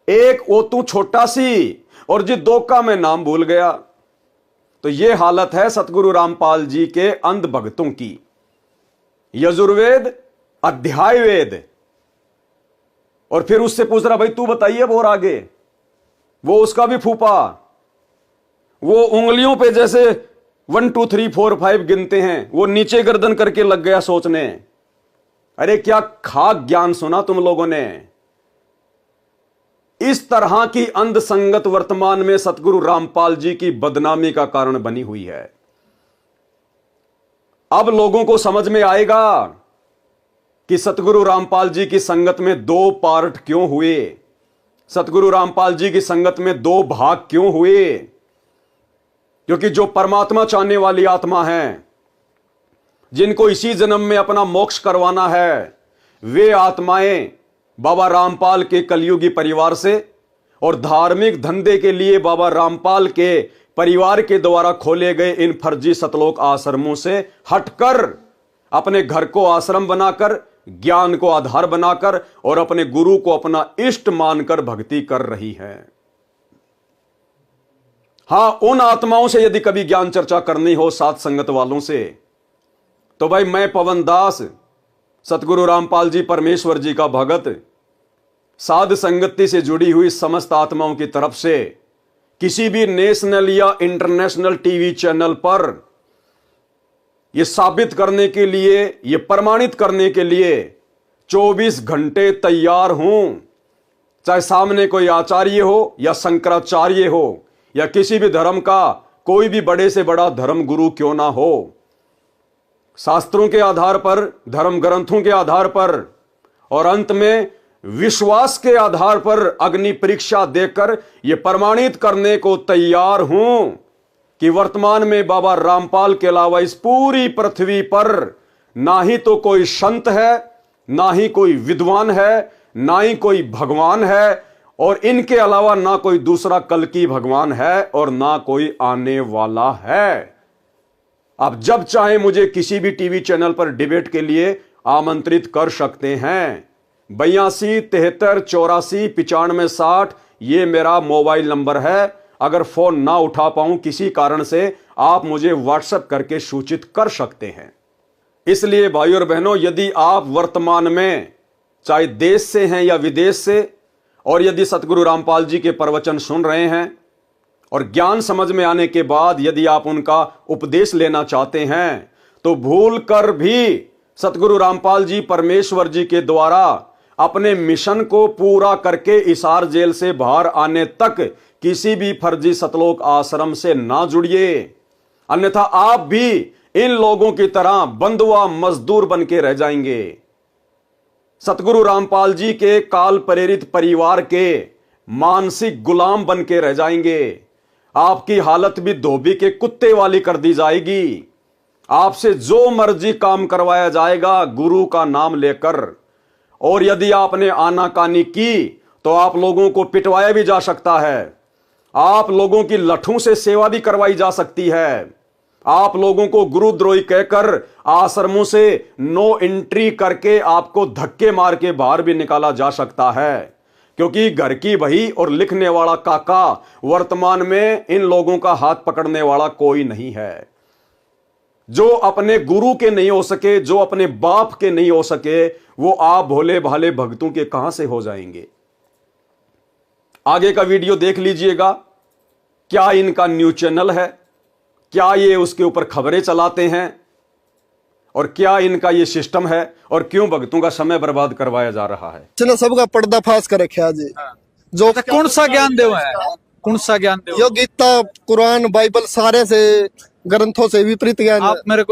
एक ओतू छोटा सी, और जी 2 का मैं नाम भूल गया। तो यह हालत है सतगुरु रामपाल जी के अंध भक्तों की। यजुर्वेद अध्याय वेद, और फिर उससे पूछ रहा, भाई तू बताइए और आगे। वो उसका भी फूफा, वो उंगलियों पे जैसे 1 2 3 4 5 गिनते हैं, वो नीचे गर्दन करके लग गया सोचने। अरे क्या खाक ज्ञान सुना तुम लोगों ने। इस तरह की अंध संगत वर्तमान में सतगुरु रामपाल जी की बदनामी का कारण बनी हुई है। अब लोगों को समझ में आएगा कि सतगुरु रामपाल जी की संगत में 2 पार्ट क्यों हुए, सतगुरु रामपाल जी की संगत में 2 भाग क्यों हुए। क्योंकि जो परमात्मा चाहने वाली आत्मा है, जिनको इसी जन्म में अपना मोक्ष करवाना है, वे आत्माएं बाबा रामपाल के कलयुगी परिवार से और धार्मिक धंधे के लिए बाबा रामपाल के परिवार के द्वारा खोले गए इन फर्जी सतलोक आश्रमों से हटकर अपने घर को आश्रम बनाकर, ज्ञान को आधार बनाकर और अपने गुरु को अपना इष्ट मानकर भक्ति कर रही है। हां, उन आत्माओं से यदि कभी ज्ञान चर्चा करनी हो साथ संगत वालों से, तो भाई मैं पवन दास, सतगुरु रामपाल जी परमेश्वर जी का भगत, साध संगति से जुड़ी हुई समस्त आत्माओं की तरफ से किसी भी नेशनल या इंटरनेशनल टीवी चैनल पर यह साबित करने के लिए, यह प्रमाणित करने के लिए 24 घंटे तैयार हूं। चाहे सामने कोई आचार्य हो या शंकराचार्य हो या किसी भी धर्म का कोई भी बड़े से बड़ा धर्म गुरु क्यों ना हो, शास्त्रों के आधार पर, धर्म ग्रंथों के आधार पर और अंत में विश्वास के आधार पर अग्नि परीक्षा देकर यह प्रमाणित करने को तैयार हूं कि वर्तमान में बाबा रामपाल के अलावा इस पूरी पृथ्वी पर ना ही तो कोई संत है, ना ही कोई विद्वान है, ना ही कोई भगवान है, और इनके अलावा ना कोई दूसरा कल की भगवान है और ना कोई आने वाला है। आप जब चाहे मुझे किसी भी टीवी चैनल पर डिबेट के लिए आमंत्रित कर सकते हैं। 82 73 84 95 60 ये मेरा मोबाइल नंबर है। अगर फोन ना उठा पाऊं किसी कारण से, आप मुझे व्हाट्सएप करके सूचित कर सकते हैं। इसलिए भाई और बहनों, यदि आप वर्तमान में चाहे देश से हैं या विदेश से, और यदि सतगुरु रामपाल जी के प्रवचन सुन रहे हैं और ज्ञान समझ में आने के बाद यदि आप उनका उपदेश लेना चाहते हैं, तो भूल कर भी सतगुरु रामपाल जी परमेश्वर जी के द्वारा अपने मिशन को पूरा करके हिसार जेल से बाहर आने तक किसी भी फर्जी सतलोक आश्रम से ना जुड़िए। अन्यथा आप भी इन लोगों की तरह बंधुआ मजदूर बन के रह जाएंगे। सतगुरु रामपाल जी के काल प्रेरित परिवार के मानसिक गुलाम बन के रह जाएंगे। आपकी हालत भी धोबी के कुत्ते वाली कर दी जाएगी। आपसे जो मर्जी काम करवाया जाएगा गुरु का नाम लेकर, और यदि आपने आनाकानी की तो आप लोगों को पिटवाया भी जा सकता है। आप लोगों की लठों से सेवा भी करवाई जा सकती है। आप लोगों को गुरुद्रोही कहकर आश्रमों से नो एंट्री करके आपको धक्के मार के बाहर भी निकाला जा सकता है। क्योंकि घर की बही और लिखने वाला काका वर्तमान में इन लोगों का हाथ पकड़ने वाला कोई नहीं है। जो अपने गुरु के नहीं हो सके, जो अपने बाप के नहीं हो सके, वो आप भोले भाले भक्तों के कहां से हो जाएंगे। आगे का वीडियो देख लीजिएगा। क्या इनका न्यूज चैनल है, क्या ये उसके ऊपर खबरें चलाते हैं, और क्या इनका ये सिस्टम है, और क्यों भक्तों का समय बर्बाद करवाया जा रहा है। चलो सबका पर्दाफाश कर रखा जी। जो कौन सा ज्ञान देव है, कौन सा ज्ञान देव? यो गीता, कुरान, बाइबल सारे से ग्रंथों से विपरीत ज्ञान। आप मेरे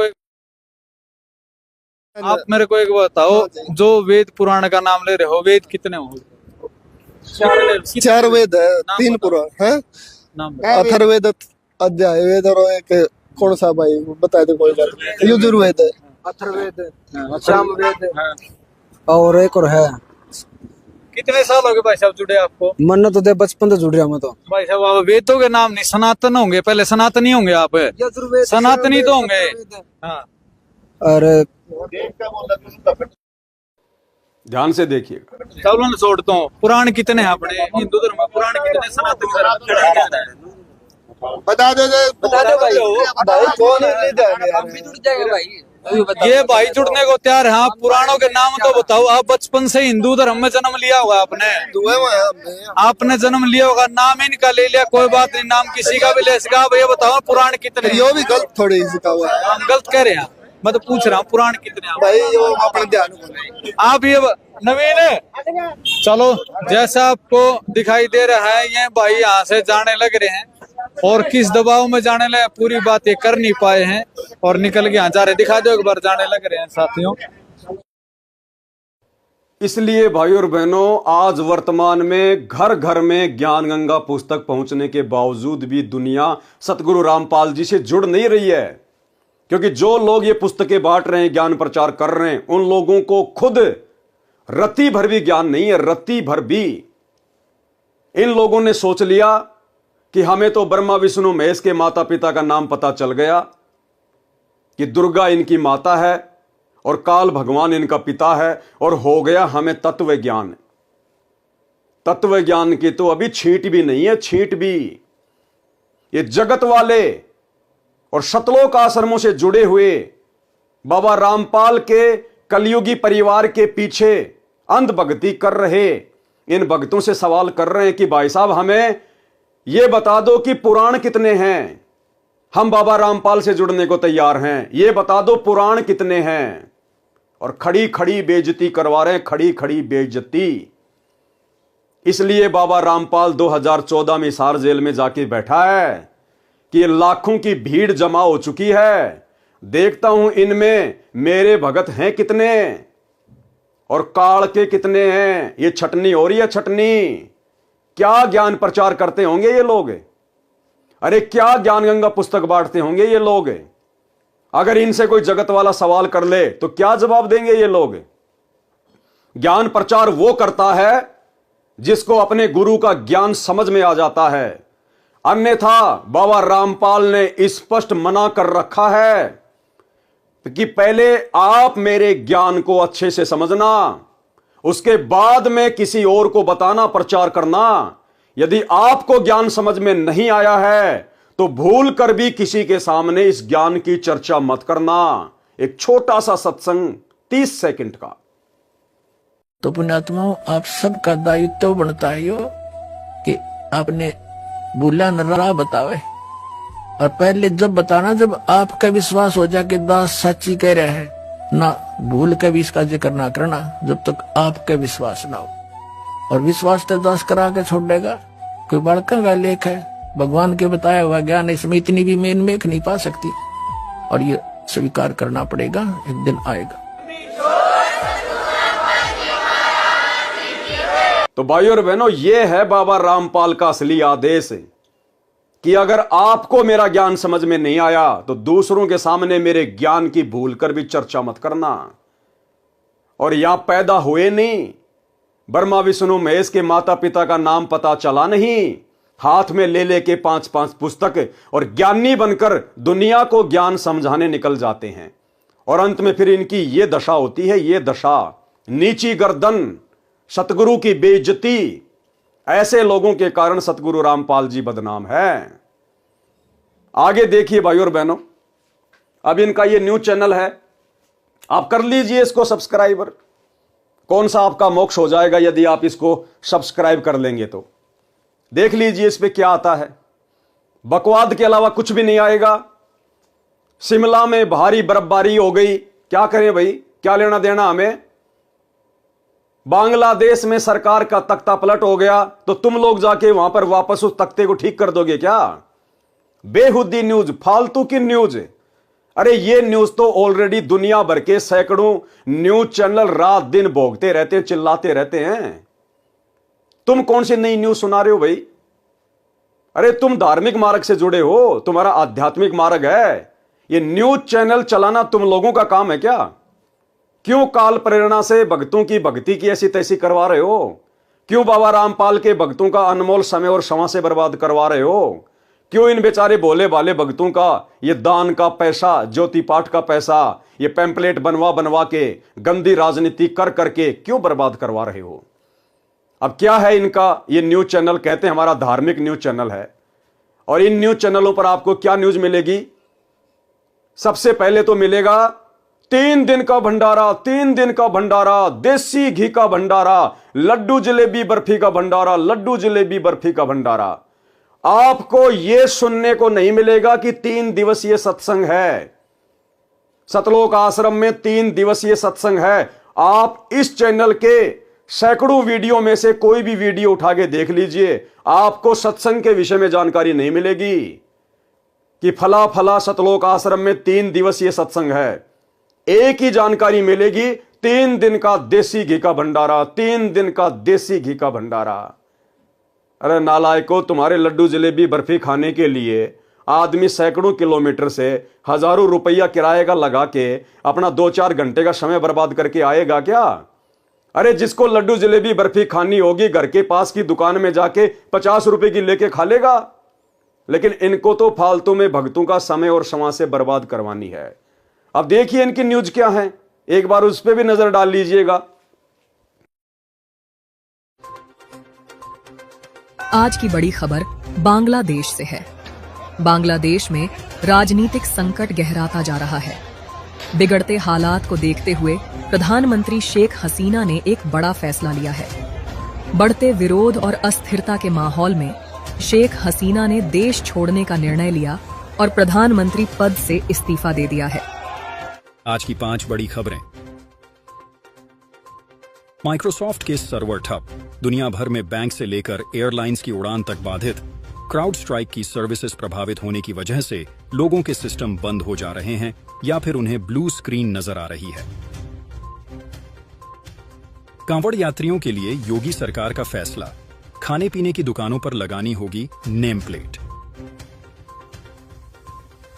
को एक बताओ, जो वेद पुराण का नाम ले रहे हो, वेद कितने हो? 4 वेद है, 3 पुराण है, अथर्ववेद, अध्याय वेद और एक कौन सा भाई बता दे, कोई बात नहीं। यजुर्वेद है, अथर्ववेद, सामवेद, और एक और है। कितने साल हो गए भाई साहब जुड़े आपको? मन तो दे बचपन से जुड़ रहा मैं तो। भाई साहब आप वेदों के नाम नहीं सनातन होंगे, पहले सनातनी होंगे आप, यजुर्वेद, सनातनी तो होंगे। हाँ अरे ध्यान से देखिएगा। चलो ना छोड़ता हूँ। पुराण कितने हैं अपने हिंदू धर्म में? पुराण कितने, सनातन धर्म? बता दो भाई, कौन ये भाई जुड़ने को तैयार है। हाँ, पुराणों के नाम तो बताओ। आप बचपन से हिंदू धर्म में जन्म लिया होगा आपने, आपने जन्म लिया होगा, नाम इनका ले लिया, कोई बात नहीं, नाम किसी का भी ले सका। आप ये बताओ पुराण कितने? यो भी गलत थोड़ी सिखा हुआ है। हम गलत कह रहे हैं? मैं तो पूछ रहा हूँ पुराण कितने हैं भाई, यो अपने ध्यान आप ये नवीन। चलो, जैसा आपको दिखाई दे रहा है, ये भाई यहाँ से जाने लग रहे हैं और किस दबाव में जाने लगे पूरी बात ये कर नहीं पाए हैं और निकल के यहाँ जा रहे। दिखा दो एक बार, जाने लग रहे हैं साथियों। इसलिए भाई और बहनों, आज वर्तमान में घर घर में ज्ञान गंगा पुस्तक पहुंचने के बावजूद भी दुनिया सतगुरु रामपाल जी से जुड़ नहीं रही है, क्योंकि जो लोग ये पुस्तकें बांट रहे हैं, ज्ञान प्रचार कर रहे हैं, उन लोगों को खुद रत्ती भर भी ज्ञान नहीं है। रत्ती भर भी इन लोगों ने सोच लिया कि हमें तो ब्रह्मा विष्णु महेश के माता पिता का नाम पता चल गया कि दुर्गा इनकी माता है और काल भगवान इनका पिता है, और हो गया हमें तत्व ज्ञान। तत्व ज्ञान की तो अभी छींट भी नहीं है, छींट भी। ये जगत वाले और शतलोक आश्रमों से जुड़े हुए बाबा रामपाल के कलयुगी परिवार के पीछे अंध भक्ति कर रहे इन भक्तों से सवाल कर रहे हैं कि भाई साहब हमें ये बता दो कि पुराण कितने हैं। हम बाबा रामपाल से जुड़ने को तैयार हैं, ये बता दो पुराण कितने हैं। और खड़ी खड़ी बेइज्जती करवा रहे हैं, खड़ी खड़ी बेइज्जती। इसलिए बाबा रामपाल 2014 में हिसार जेल में जाके बैठा है कि लाखों की भीड़ जमा हो चुकी है। देखता हूं इनमें मेरे भगत हैं कितने और काल के कितने हैं। ये छटनी हो रही है, छटनी। क्या ज्ञान प्रचार करते होंगे ये लोग? अरे क्या ज्ञान गंगा पुस्तक बांटते होंगे ये लोग? अगर इनसे कोई जगत वाला सवाल कर ले तो क्या जवाब देंगे ये लोग? ज्ञान प्रचार वो करता है जिसको अपने गुरु का ज्ञान समझ में आ जाता है, अन्यथा बाबा रामपाल ने स्पष्ट मना कर रखा है कि पहले आप मेरे ज्ञान को अच्छे से समझना, उसके बाद में किसी और को बताना, प्रचार करना। यदि आपको ज्ञान समझ में नहीं आया है तो भूल कर भी किसी के सामने इस ज्ञान की चर्चा मत करना। एक छोटा सा सत्संग 30 सेकंड का। तो पुण्यात्माओं, आप सबका दायित्व बनता है यो कि आपने भूला न राह बतावे, और पहले जब बताना जब आपका विश्वास हो जाए कि दास सच्ची कह रहा है, ना भूल के भी इसका जिक्र ना करना जब तक आपका विश्वास ना हो। और विश्वास तो दास करा के छोड़ देगा। कोई बड़का का लेख है, भगवान के बताया हुआ ज्ञान, इसमें इतनी भी मेन मेख नहीं पा सकती, और ये स्वीकार करना पड़ेगा, एक दिन आएगा। तो भाइयों और बहनों, यह है बाबा रामपाल का असली आदेश कि अगर आपको मेरा ज्ञान समझ में नहीं आया तो दूसरों के सामने मेरे ज्ञान की भूल कर भी चर्चा मत करना। और यहां पैदा हुए नहीं, ब्रह्मा विष्णु महेश के माता पिता का नाम पता चला नहीं, हाथ में ले लेके 5-5 पुस्तक और ज्ञानी बनकर दुनिया को ज्ञान समझाने निकल जाते हैं, और अंत में फिर इनकी ये दशा होती है, ये दशा, नीची गर्दन, सतगुरु की बेइज्जती। ऐसे लोगों के कारण सतगुरु रामपाल जी बदनाम है। आगे देखिए भाइयों और बहनों, अब इनका ये न्यूज चैनल है, आप कर लीजिए इसको सब्सक्राइबर। कौन सा आपका मोक्ष हो जाएगा यदि आप इसको सब्सक्राइब कर लेंगे तो। देख लीजिए इस पे क्या आता है। बकवाद के अलावा कुछ भी नहीं आएगा। शिमला में भारी बर्फबारी हो गई, क्या करें भाई, क्या लेना देना हमें। बांग्लादेश में सरकार का तख्ता पलट हो गया तो तुम लोग जाके वहां पर वापस उस तख्ते को ठीक कर दोगे क्या? बेहुदी न्यूज, फालतू की न्यूज। अरे ये न्यूज तो ऑलरेडी दुनिया भर के सैकड़ों न्यूज चैनल रात दिन भोगते रहते हैं, चिल्लाते रहते हैं। तुम कौन सी नई न्यूज सुना रहे हो भाई? अरे तुम धार्मिक मार्ग से जुड़े हो, तुम्हारा आध्यात्मिक मार्ग है। ये न्यूज चैनल चलाना तुम लोगों का काम है क्या? क्यों काल प्रेरणा से भक्तों की भक्ति की ऐसी तैसी करवा रहे हो? क्यों बाबा रामपाल के भक्तों का अनमोल समय और समय से बर्बाद करवा रहे हो? क्यों इन बेचारे भोले भाले भक्तों का ये दान का पैसा, ज्योति पाठ का पैसा, ये पैम्पलेट बनवा बनवा के गंदी राजनीति कर करके क्यों बर्बाद करवा रहे हो? अब क्या है इनका? ये न्यूज चैनल कहते हैं हमारा धार्मिक न्यूज चैनल है, और इन न्यूज चैनलों पर आपको क्या न्यूज मिलेगी? सबसे पहले तो मिलेगा 3 दिन का भंडारा, 3 दिन का भंडारा, देसी घी का भंडारा, लड्डू जलेबी बर्फी का भंडारा, लड्डू जलेबी बर्फी का भंडारा। आपको यह सुनने को नहीं मिलेगा कि 3 दिवसीय सत्संग है, सतलोक आश्रम में 3 दिवसीय सत्संग है। आप इस चैनल के सैकड़ों वीडियो में से कोई भी वीडियो उठा के देख लीजिए, आपको सत्संग के विषय में जानकारी नहीं मिलेगी कि फला फला सतलोक आश्रम में 3 दिवसीय सत्संग है। एक ही जानकारी मिलेगी, 3 दिन का देसी घी का भंडारा, 3 दिन का देसी घी का भंडारा। अरे नालायकों, तुम्हारे लड्डू जलेबी बर्फी खाने के लिए आदमी सैकड़ों किलोमीटर से हजारों रुपया किराए का लगा के अपना 2-4 घंटे का समय बर्बाद करके आएगा क्या? अरे जिसको लड्डू जलेबी बर्फी खानी होगी घर के पास की दुकान में जाके 50 रुपए की लेके खा लेगा। लेकिन इनको तो फालतू में भक्तों का समय और समाज से बर्बाद करवानी है। अब देखिए इनकी न्यूज क्या है, एक बार उस पर भी नजर डाल लीजिएगा। आज की बड़ी खबर बांग्लादेश से है। बांग्लादेश में राजनीतिक संकट गहराता जा रहा है। बिगड़ते हालात को देखते हुए प्रधानमंत्री शेख हसीना ने एक बड़ा फैसला लिया है। बढ़ते विरोध और अस्थिरता के माहौल में शेख हसीना ने देश छोड़ने का निर्णय लिया और प्रधानमंत्री पद से इस्तीफा दे दिया है। आज की 5 बड़ी खबरें। माइक्रोसॉफ्ट के सर्वर ठप, दुनिया भर में बैंक से लेकर एयरलाइंस की उड़ान तक बाधित, क्राउड स्ट्राइक की सर्विसेज प्रभावित होने की वजह से लोगों के सिस्टम बंद हो जा रहे हैं या फिर उन्हें ब्लू स्क्रीन नजर आ रही है। कांवड़ यात्रियों के लिए योगी सरकार का फैसला, खाने पीने की दुकानों पर लगानी होगी नेम प्लेट।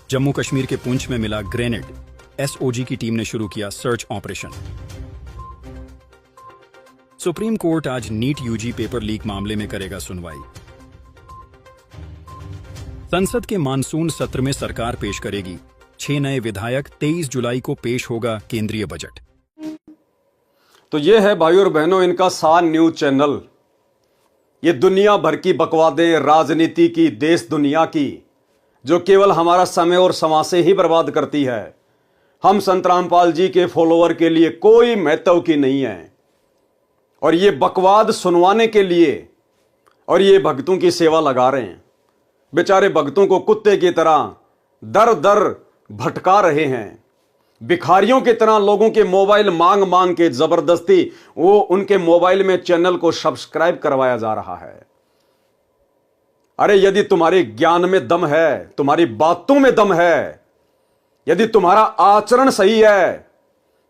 जम्मू कश्मीर के पुंछ में मिला ग्रेनेड, एसओजी की टीम ने शुरू किया सर्च ऑपरेशन। सुप्रीम कोर्ट आज नीट यूजी पेपर लीक मामले में करेगा सुनवाई। संसद के मानसून सत्र में सरकार पेश करेगी 6 नए विधायक, 23 जुलाई को पेश होगा केंद्रीय बजट। तो यह है भाइयों और बहनों इनका सान न्यूज चैनल। ये दुनिया भर की बकवादें, राजनीति की, देश दुनिया की, जो केवल हमारा समय और समाज से ही बर्बाद करती है। हम संत रामपाल जी के फॉलोअर के लिए कोई महत्व की नहीं है, और ये बकवाद सुनवाने के लिए और ये भक्तों की सेवा लगा रहे हैं। बेचारे भक्तों को कुत्ते की तरह दर दर भटका रहे हैं। भिखारियों की तरह लोगों के मोबाइल मांग मांग के जबरदस्ती वो उनके मोबाइल में चैनल को सब्सक्राइब करवाया जा रहा है। अरे यदि तुम्हारे ज्ञान में दम है, तुम्हारी बातों में दम है, यदि तुम्हारा आचरण सही है,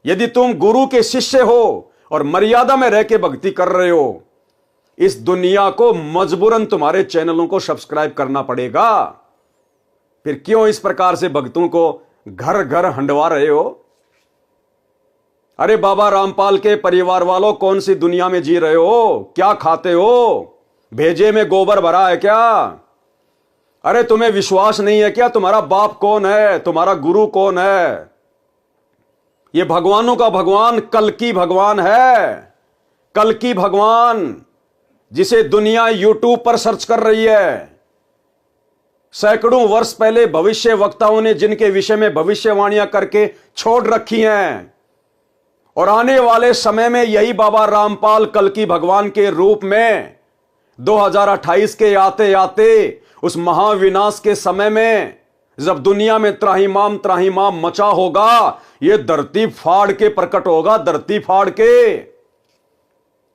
यदि तुम गुरु के शिष्य हो और मर्यादा में रह के भक्ति कर रहे हो, इस दुनिया को मजबूरन तुम्हारे चैनलों को सब्सक्राइब करना पड़ेगा। फिर क्यों इस प्रकार से भक्तों को घर घर हंडवा रहे हो? अरे बाबा रामपाल के परिवार वालों, कौन सी दुनिया में जी रहे हो? क्या खाते हो? भेजे में गोबर भरा है क्या? अरे तुम्हें विश्वास नहीं है क्या? तुम्हारा बाप कौन है? तुम्हारा गुरु कौन है? ये भगवानों का भगवान कल्कि भगवान है। कल्कि भगवान, जिसे दुनिया यूट्यूब पर सर्च कर रही है। सैकड़ों वर्ष पहले भविष्य वक्ताओं ने जिनके विषय में भविष्यवाणियां करके छोड़ रखी हैं, और आने वाले समय में यही बाबा रामपाल कल्कि भगवान के रूप में 2028 के आते आते उस महाविनाश के समय में जब दुनिया में त्राहिमाम त्राहिमाम मचा होगा, यह धरती फाड़ के प्रकट होगा, धरती फाड़ के।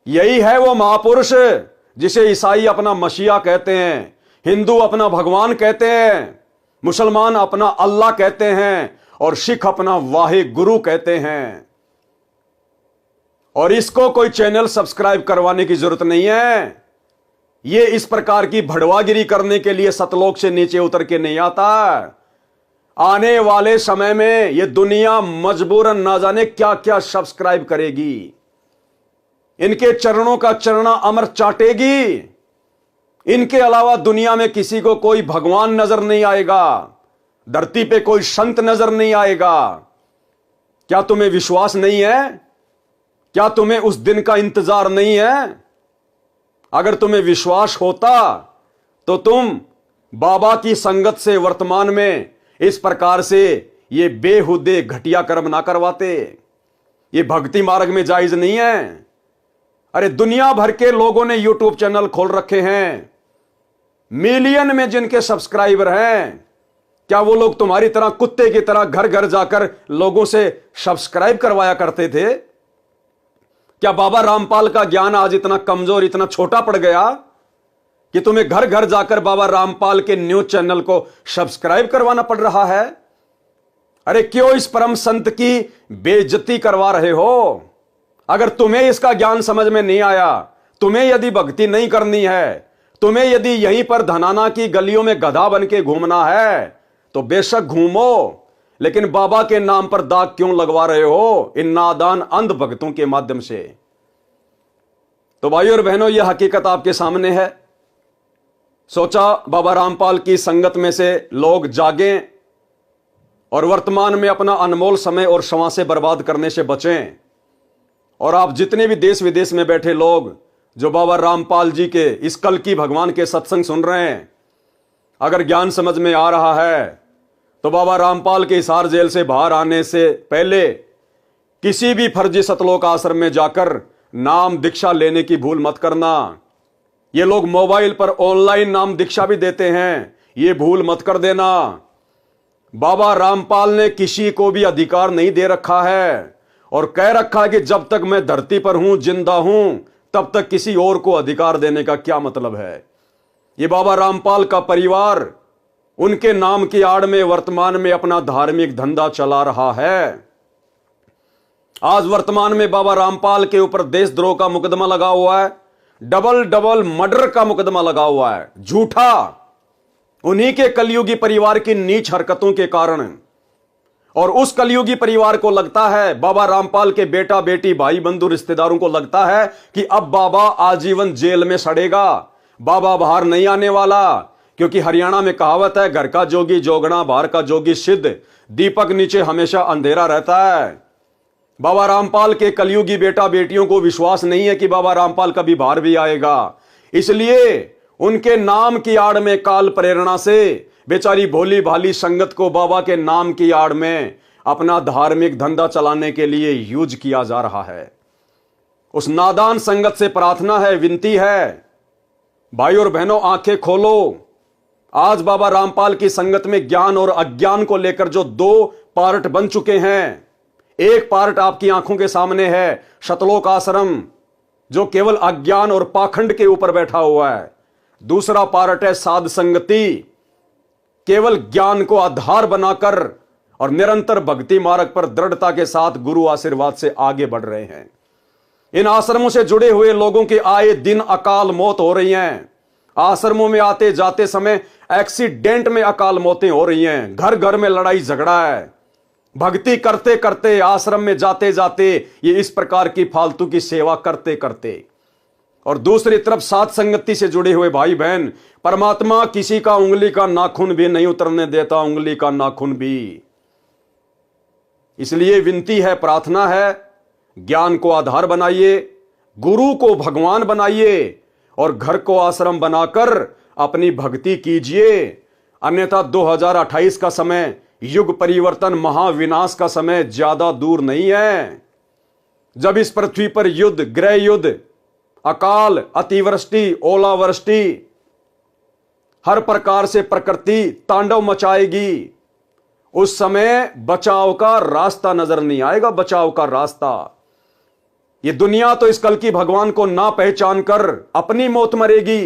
यही है वो महापुरुष जिसे ईसाई अपना मसीहा कहते हैं, हिंदू अपना भगवान कहते हैं, मुसलमान अपना अल्लाह कहते हैं, और सिख अपना वाहे गुरु कहते हैं। और इसको कोई चैनल सब्सक्राइब करवाने की जरूरत नहीं है। ये इस प्रकार की भड़वागिरी करने के लिए सतलोक से नीचे उतर के नहीं आता। आने वाले समय में ये दुनिया मजबूरन ना जाने क्या क्या सब्सक्राइब करेगी, इनके चरणों का चरणा अमर चाटेगी। इनके अलावा दुनिया में किसी को कोई भगवान नजर नहीं आएगा, धरती पे कोई संत नजर नहीं आएगा। क्या तुम्हें विश्वास नहीं है? क्या तुम्हें उस दिन का इंतजार नहीं है? अगर तुम्हें विश्वास होता तो तुम बाबा की संगत से वर्तमान में इस प्रकार से ये बेहुदे घटिया कर्म ना करवाते। ये भक्ति मार्ग में जायज नहीं है। अरे दुनिया भर के लोगों ने यूट्यूब चैनल खोल रखे हैं, मिलियन में जिनके सब्सक्राइबर हैं। क्या वो लोग तुम्हारी तरह कुत्ते की तरह घर घर जाकर लोगों से सब्सक्राइब करवाया करते थे? क्या बाबा रामपाल का ज्ञान आज इतना कमजोर, इतना छोटा पड़ गया कि तुम्हें घर घर जाकर बाबा रामपाल के न्यूज चैनल को सब्सक्राइब करवाना पड़ रहा है? अरे क्यों इस परम संत की बेइज्जती करवा रहे हो? अगर तुम्हें इसका ज्ञान समझ में नहीं आया, तुम्हें यदि भक्ति नहीं करनी है, तुम्हें यदि यहीं पर धनाना की गलियों में गधा बन के घूमना है, तो बेशक घूमो, लेकिन बाबा के नाम पर दाग क्यों लगवा रहे हो इन नादान अंध भक्तों के माध्यम से? तो भाइयों और बहनों, यह हकीकत आपके सामने है। सोचा बाबा रामपाल की संगत में से लोग जागें और वर्तमान में अपना अनमोल समय और श्वासें बर्बाद करने से बचें। और आप जितने भी देश विदेश में बैठे लोग जो बाबा रामपाल जी के इस कल की भगवान के सत्संग सुन रहे हैं, अगर ज्ञान समझ में आ रहा है तो बाबा रामपाल के हिसार जेल से बाहर आने से पहले किसी भी फर्जी सतलोक आश्रम में जाकर नाम दीक्षा लेने की भूल मत करना। ये लोग मोबाइल पर ऑनलाइन नाम दीक्षा भी देते हैं, ये भूल मत कर देना। बाबा रामपाल ने किसी को भी अधिकार नहीं दे रखा है और कह रखा है कि जब तक मैं धरती पर हूं, जिंदा हूं, तब तक किसी और को अधिकार देने का क्या मतलब है? ये बाबा रामपाल का परिवार उनके नाम की आड़ में वर्तमान में अपना धार्मिक धंधा चला रहा है। आज वर्तमान में बाबा रामपाल के ऊपर देशद्रोह का मुकदमा लगा हुआ है, डबल मर्डर का मुकदमा लगा हुआ है, झूठा, उन्हीं के कलयुगी परिवार की नीच हरकतों के कारण। और उस कलयुगी परिवार को लगता है, बाबा रामपाल के बेटा बेटी भाई बंधु रिश्तेदारों को लगता है कि अब बाबा आजीवन जेल में सड़ेगा, बाबा बाहर नहीं आने वाला। क्योंकि हरियाणा में कहावत है, घर का जोगी जोगना, बाहर का जोगी सिद्ध, दीपक नीचे हमेशा अंधेरा रहता है। बाबा रामपाल के कलयुगी बेटा बेटियों को विश्वास नहीं है कि बाबा रामपाल कभी बाहर भी आएगा, इसलिए उनके नाम की आड़ में काल प्रेरणा से बेचारी भोली भाली संगत को बाबा के नाम की आड़ में अपना धार्मिक धंधा चलाने के लिए यूज किया जा रहा है। उस नादान संगत से प्रार्थना है, विनती है, भाई और बहनों आंखें खोलो। आज बाबा रामपाल की संगत में ज्ञान और अज्ञान को लेकर जो दो पार्ट बन चुके हैं, एक पार्ट आपकी आंखों के सामने है, सतलोक आश्रम, जो केवल अज्ञान और पाखंड के ऊपर बैठा हुआ है। दूसरा पार्ट है साध संगति, केवल ज्ञान को आधार बनाकर और निरंतर भक्ति मार्ग पर दृढ़ता के साथ गुरु आशीर्वाद से आगे बढ़ रहे हैं। इन आश्रमों से जुड़े हुए लोगों के आए दिन अकाल मौत हो रही हैं। आश्रमों में आते जाते समय एक्सीडेंट में अकाल मौतें हो रही हैं। घर घर में लड़ाई झगड़ा है। भक्ति करते करते, आश्रम में जाते जाते, ये इस प्रकार की फालतू की सेवा करते करते। और दूसरी तरफ साथ संगति से जुड़े हुए भाई बहन, परमात्मा किसी का उंगली का नाखून भी नहीं उतरने देता, उंगली का नाखून भी। इसलिए विनती है, प्रार्थना है, ज्ञान को आधार बनाइए, गुरु को भगवान बनाइए और घर को आश्रम बनाकर अपनी भक्ति कीजिए। अन्यथा 2028 का समय, युग परिवर्तन, महाविनाश का समय ज्यादा दूर नहीं है, जब इस पृथ्वी पर युद्ध, गृह युद्ध, अकाल, अतिवृष्टि, ओलावृष्टि, हर प्रकार से प्रकृति तांडव मचाएगी। उस समय बचाव का रास्ता नजर नहीं आएगा, बचाव का रास्ता। ये दुनिया तो इस कल की भगवान को ना पहचान कर अपनी मौत मरेगी,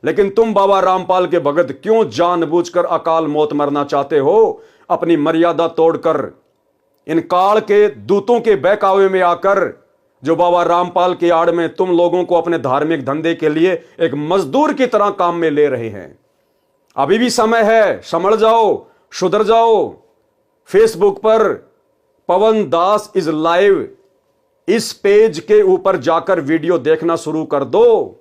लेकिन तुम बाबा रामपाल के भगत क्यों जानबूझकर अकाल मौत मरना चाहते हो? अपनी मर्यादा तोड़कर, इन काल के दूतों के बहकावे में आकर जो बाबा रामपाल की आड़ में तुम लोगों को अपने धार्मिक धंधे के लिए एक मजदूर की तरह काम में ले रहे हैं। अभी भी समय है, संभल जाओ, सुधर जाओ। फेसबुक पर पवन दास इज लाइव, इस पेज के ऊपर जाकर वीडियो देखना शुरू कर दो,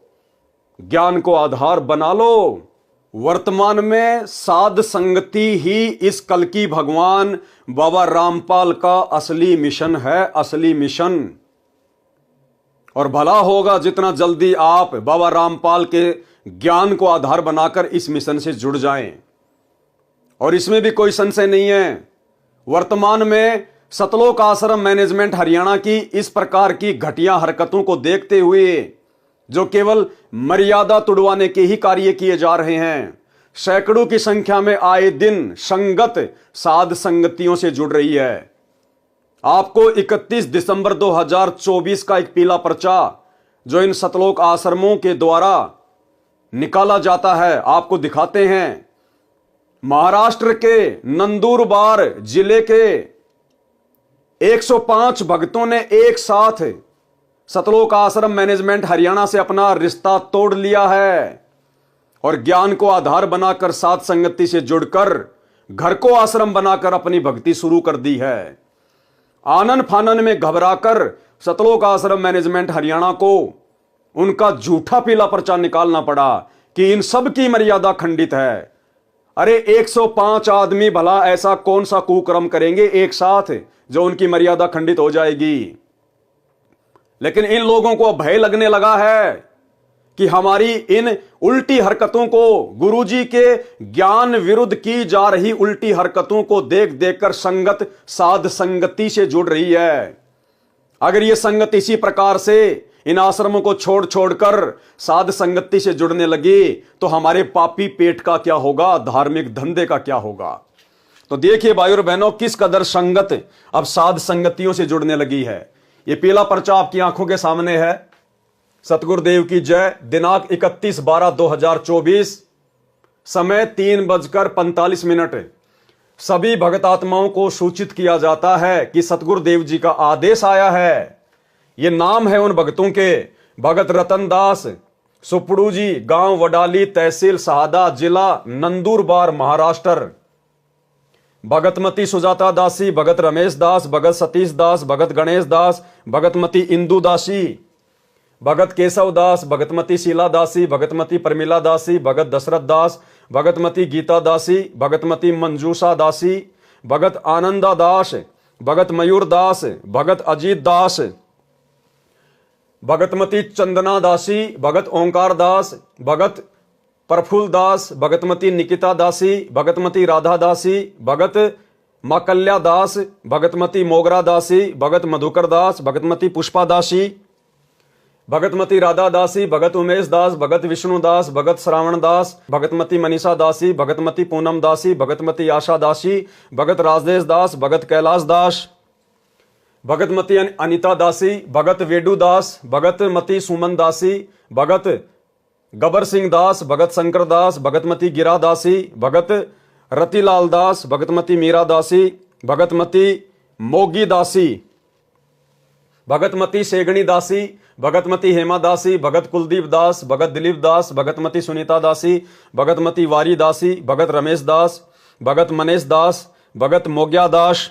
ज्ञान को आधार बना लो। वर्तमान में साध संगति ही इस कल्कि भगवान बाबा रामपाल का असली मिशन है, असली मिशन। और भला होगा जितना जल्दी आप बाबा रामपाल के ज्ञान को आधार बनाकर इस मिशन से जुड़ जाएं। और इसमें भी कोई संशय नहीं है, वर्तमान में सतलोक आश्रम मैनेजमेंट हरियाणा की इस प्रकार की घटिया हरकतों को देखते हुए, जो केवल मर्यादा तुड़वाने के ही कार्य किए जा रहे हैं, सैकड़ों की संख्या में आए दिन संगत साध संगतियों से जुड़ रही है। आपको 31 दिसंबर 2024 का एक पीला पर्चा जो इन सतलोक आश्रमों के द्वारा निकाला जाता है, आपको दिखाते हैं। महाराष्ट्र के नंदुरबार जिले के 105 भक्तों ने एक साथ सतलोक आश्रम मैनेजमेंट हरियाणा से अपना रिश्ता तोड़ लिया है और ज्ञान को आधार बनाकर साध संगति से जुड़कर घर को आश्रम बनाकर अपनी भक्ति शुरू कर दी है। आनन फानन में घबराकर सतलोक आश्रम मैनेजमेंट हरियाणा को उनका झूठा पीला पर्चा निकालना पड़ा कि इन सब की मर्यादा खंडित है। अरे 105 आदमी भला ऐसा कौन सा कुकर्म करेंगे एक साथ जो उनकी मर्यादा खंडित हो जाएगी। लेकिन इन लोगों को भय लगने लगा है कि हमारी इन उल्टी हरकतों को, गुरुजी के ज्ञान विरुद्ध की जा रही उल्टी हरकतों को देख देखकर संगत साध संगति से जुड़ रही है। अगर ये संगत इसी प्रकार से इन आश्रमों को छोड़ छोड़कर साध संगति से जुड़ने लगी तो हमारे पापी पेट का क्या होगा, धार्मिक धंधे का क्या होगा। तो देखिए भाई और बहनों, किस कदर संगत अब साध संगतियों से जुड़ने लगी है। ये पीला पर्चा आपकी आंखों के सामने है। सतगुरुदेव की जय। दिनांक 31/12/2024, समय 3:45। सभी भगत आत्माओं को सूचित किया जाता है कि सतगुरुदेव जी का आदेश आया है। ये नाम है उन भक्तों के, भगत रतन दास सुपड़ू जी, गांव वडाली, तहसील सहादा, जिला नंदुरबार, महाराष्ट्र। भगतमती सुजाता दासी, भगत रमेश दास, भगत सतीश दास, भगत गणेश दास, भगतमती इंदू दासी, भगत केशव दास, भगतमती शीला दासी, भगतमती प्रमिला दासी, भगत दशरथ दास, भगतमती गीता दासी, भगतमती मंजूषा दासी, भगत आनंदा दास, भगत मयूर दास, भगत अजीत दास, भगतमती चंदना दासी, भगत ओंकार दास, भगत प्रफुल्ल दास, भगतमती निकिता दासी, भगतमती राधा दासी, भगत माकल्या दास, भगतमती मोगरा दासी, भगत मधुकर दास, भगतमती पुष्पा दासी, भगतमती राधा दासी, भगत उमेश दास, भगत विष्णु दास, भगत श्रावण दास, भगतमती मनीषा दासी, भगतमती पूनम दासी, भगतमती आशा दासी, भगत राजदेश दास, भगत कैलाश दास, भगतमती अनिता दासी, भगत वेडू दास, भगतमती सुमन दासी, भगत गबर सिंह दास, भगत शंकर दास, भगतमती गिरा दासी, भगत रतिलाल दास, भगतमती मीरा दासी, भगतमती मोगी दासी, भगतमती सेगणी दासी, भगतमती हेमा दासी, भगत कुलदीप दास, भगत दिलीप दास, भगतमती सुनीता दासी, भगतमती वारी दासी, भगत रमेश दास, भगत मनेश दास, भगत मोग्या दास,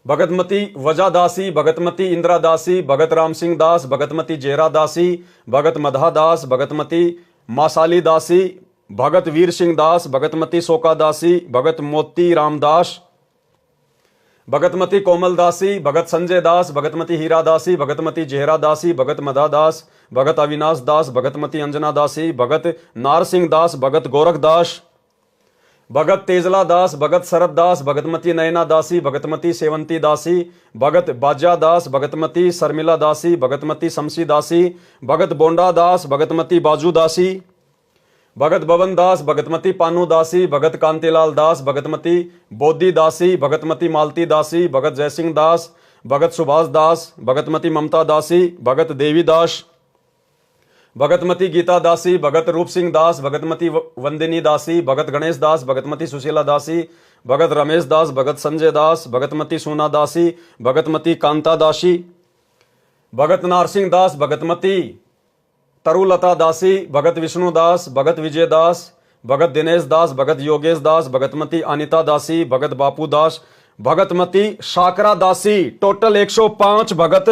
भगतमती वजा दासी, भगतमती इंदिरा दासी, भगत राम सिंह दास, भगतमती जेरा दासी, भगत मधा दास, भगतमती मासाली दासी, भगत वीर सिंह दास, भगतमती सोका दासी, भगत मोती रामदास, भगतमती कोमल दासी, भगत संजय दास, भगतमती हीरा दासी, भगतमती जेहरा दासी, भगत मधा दास, भगत अविनाश दास, भगतमती अंजना दासी, भगत नार सिंह दास, भगत गोरख दास, भगत तेजला दास, भगत शरद दास, भगतमती नयना दासी, भगतमती सेवंती दासी, भगत बाजा दास, भगतमती शर्मिला दासी, भगतमती शमसी दासी, भगत बोंडा दास, भगतमती बाजू दासी, भगत भवन दास, भगतमती पानू दासी, भगत कांतिलाल दास, भगतमती बोधी दासी, भगतमती मालती दासी, भगत जयसिंह दास, भगत सुभाष दास, भगतमती ममता दासी, भगत देवी दास, भगतमती गीता दासी, भगत रूप सिंह दास, भगतमती वंदिनी दासी, भगत गणेश दास, भगतमती सुशीला दासी, भगत रमेश दास, भगत संजय दास, भगतमती सोना दासी, भगतमती कांता दासी, भगत नारसिंह दास भगतमती, तरुलता दासी, भगत विष्णु दास, भगत विजय दास, भगत दिनेश दास, भगत योगेश दास, भगतमती अनिता दासी, भगत बापू दास, भगतमती शाकरा दासी, टोटल 105 भगत।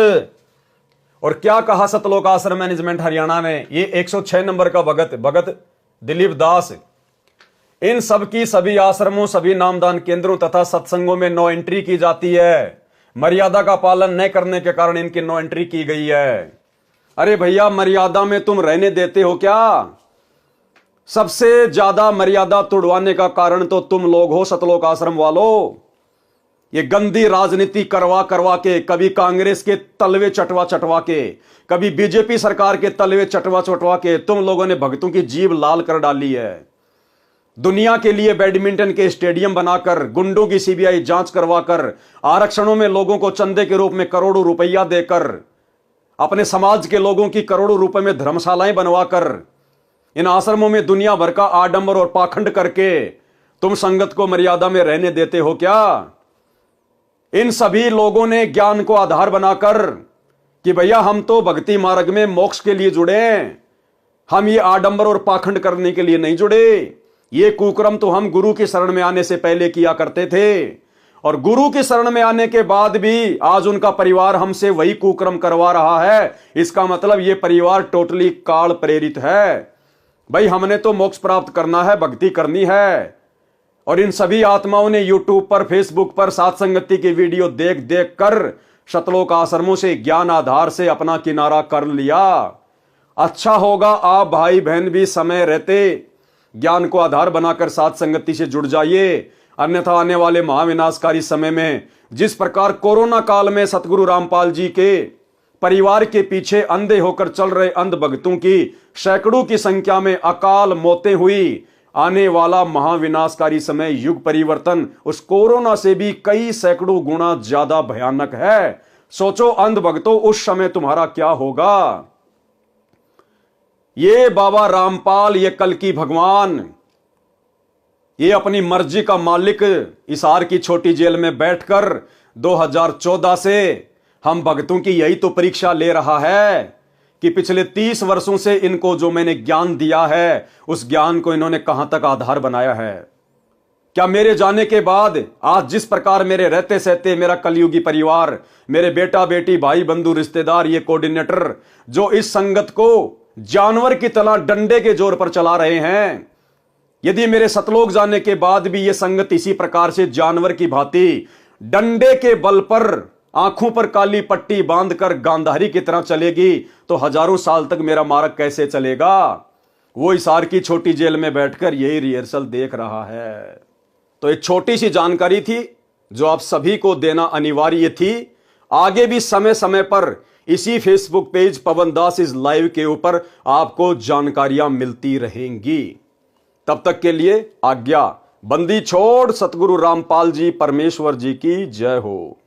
और क्या कहा सतलोक आश्रम मैनेजमेंट हरियाणा ने, ये 106 नंबर का भगत, भगत दिलीप दास। इन सब की सभी आश्रमों, सभी नामदान केंद्रों तथा सत्संगों में नो एंट्री की जाती है। मर्यादा का पालन न करने के कारण इनकी नो एंट्री की गई है। अरे भैया, मर्यादा में तुम रहने देते हो क्या? सबसे ज्यादा मर्यादा तोड़वाने का कारण तो तुम लोग हो सतलोक आश्रम वालों। ये गंदी राजनीति करवा करवा के, कभी कांग्रेस के तलवे चटवा चटवा के, कभी बीजेपी सरकार के तलवे चटवा चटवा के तुम लोगों ने भक्तों की जीभ लाल कर डाली है। दुनिया के लिए बैडमिंटन के स्टेडियम बनाकर, गुंडों की सीबीआई जांच करवाकर, आरक्षणों में लोगों को चंदे के रूप में करोड़ों रुपया देकर, अपने समाज के लोगों की करोड़ों रुपए में धर्मशालाएं बनवाकर, इन आश्रमों में दुनिया भर का आडंबर और पाखंड करके तुम संगत को मर्यादा में रहने देते हो क्या? इन सभी लोगों ने ज्ञान को आधार बनाकर कि भैया हम तो भक्ति मार्ग में मोक्ष के लिए जुड़े हैं, हम ये आडंबर और पाखंड करने के लिए नहीं जुड़े। ये कुक्रम तो हम गुरु की शरण में आने से पहले किया करते थे, और गुरु की शरण में आने के बाद भी आज उनका परिवार हमसे वही कुक्रम करवा रहा है। इसका मतलब ये परिवार टोटली काल प्रेरित है। भाई, हमने तो मोक्ष प्राप्त करना है, भक्ति करनी है। और इन सभी आत्माओं ने यूट्यूब पर, फेसबुक पर साथ संगति की वीडियो देख देख कर सतलोक आश्रमों से ज्ञान आधार से अपना किनारा कर लिया। अच्छा होगा आप भाई बहन भी समय रहते ज्ञान को आधार बनाकर साथ संगति से जुड़ जाइए, अन्यथा आने वाले महाविनाशकारी समय में जिस प्रकार कोरोना काल में सतगुरु रामपाल जी के परिवार के पीछे अंधे होकर चल रहे अंध भक्तों की सैकड़ों की संख्या में अकाल मौतें हुई, आने वाला महाविनाशकारी समय, युग परिवर्तन उस कोरोना से भी कई सैकड़ों गुना ज्यादा भयानक है। सोचो अंध भक्तों, उस समय तुम्हारा क्या होगा। ये बाबा रामपाल, ये कल की भगवान, ये अपनी मर्जी का मालिक हिसार की छोटी जेल में बैठकर 2014 से हम भक्तों की यही तो परीक्षा ले रहा है कि पिछले 30 वर्षों से इनको जो मैंने ज्ञान दिया है, उस ज्ञान को इन्होंने कहां तक आधार बनाया है। क्या मेरे जाने के बाद आज जिस प्रकार मेरे रहते सहते मेरा कलयुगी परिवार, मेरे बेटा बेटी, भाई बंधु, रिश्तेदार, ये कोऑर्डिनेटर जो इस संगत को जानवर की तरह डंडे के जोर पर चला रहे हैं, यदि मेरे सतलोक जाने के बाद भी ये संगत इसी प्रकार से जानवर की भांति डंडे के बल पर आंखों पर काली पट्टी बांधकर गांधारी की तरह चलेगी, तो हजारों साल तक मेरा मार्ग कैसे चलेगा। वो हिसार की छोटी जेल में बैठकर यही रिहर्सल देख रहा है। तो एक छोटी सी जानकारी थी जो आप सभी को देना अनिवार्य थी। आगे भी समय समय पर इसी Facebook page Pawan Das is live के ऊपर आपको जानकारियां मिलती रहेंगी। तब तक के लिए आज्ञा, बंदी छोड़। सतगुरु रामपाल जी परमेश्वर जी की जय हो।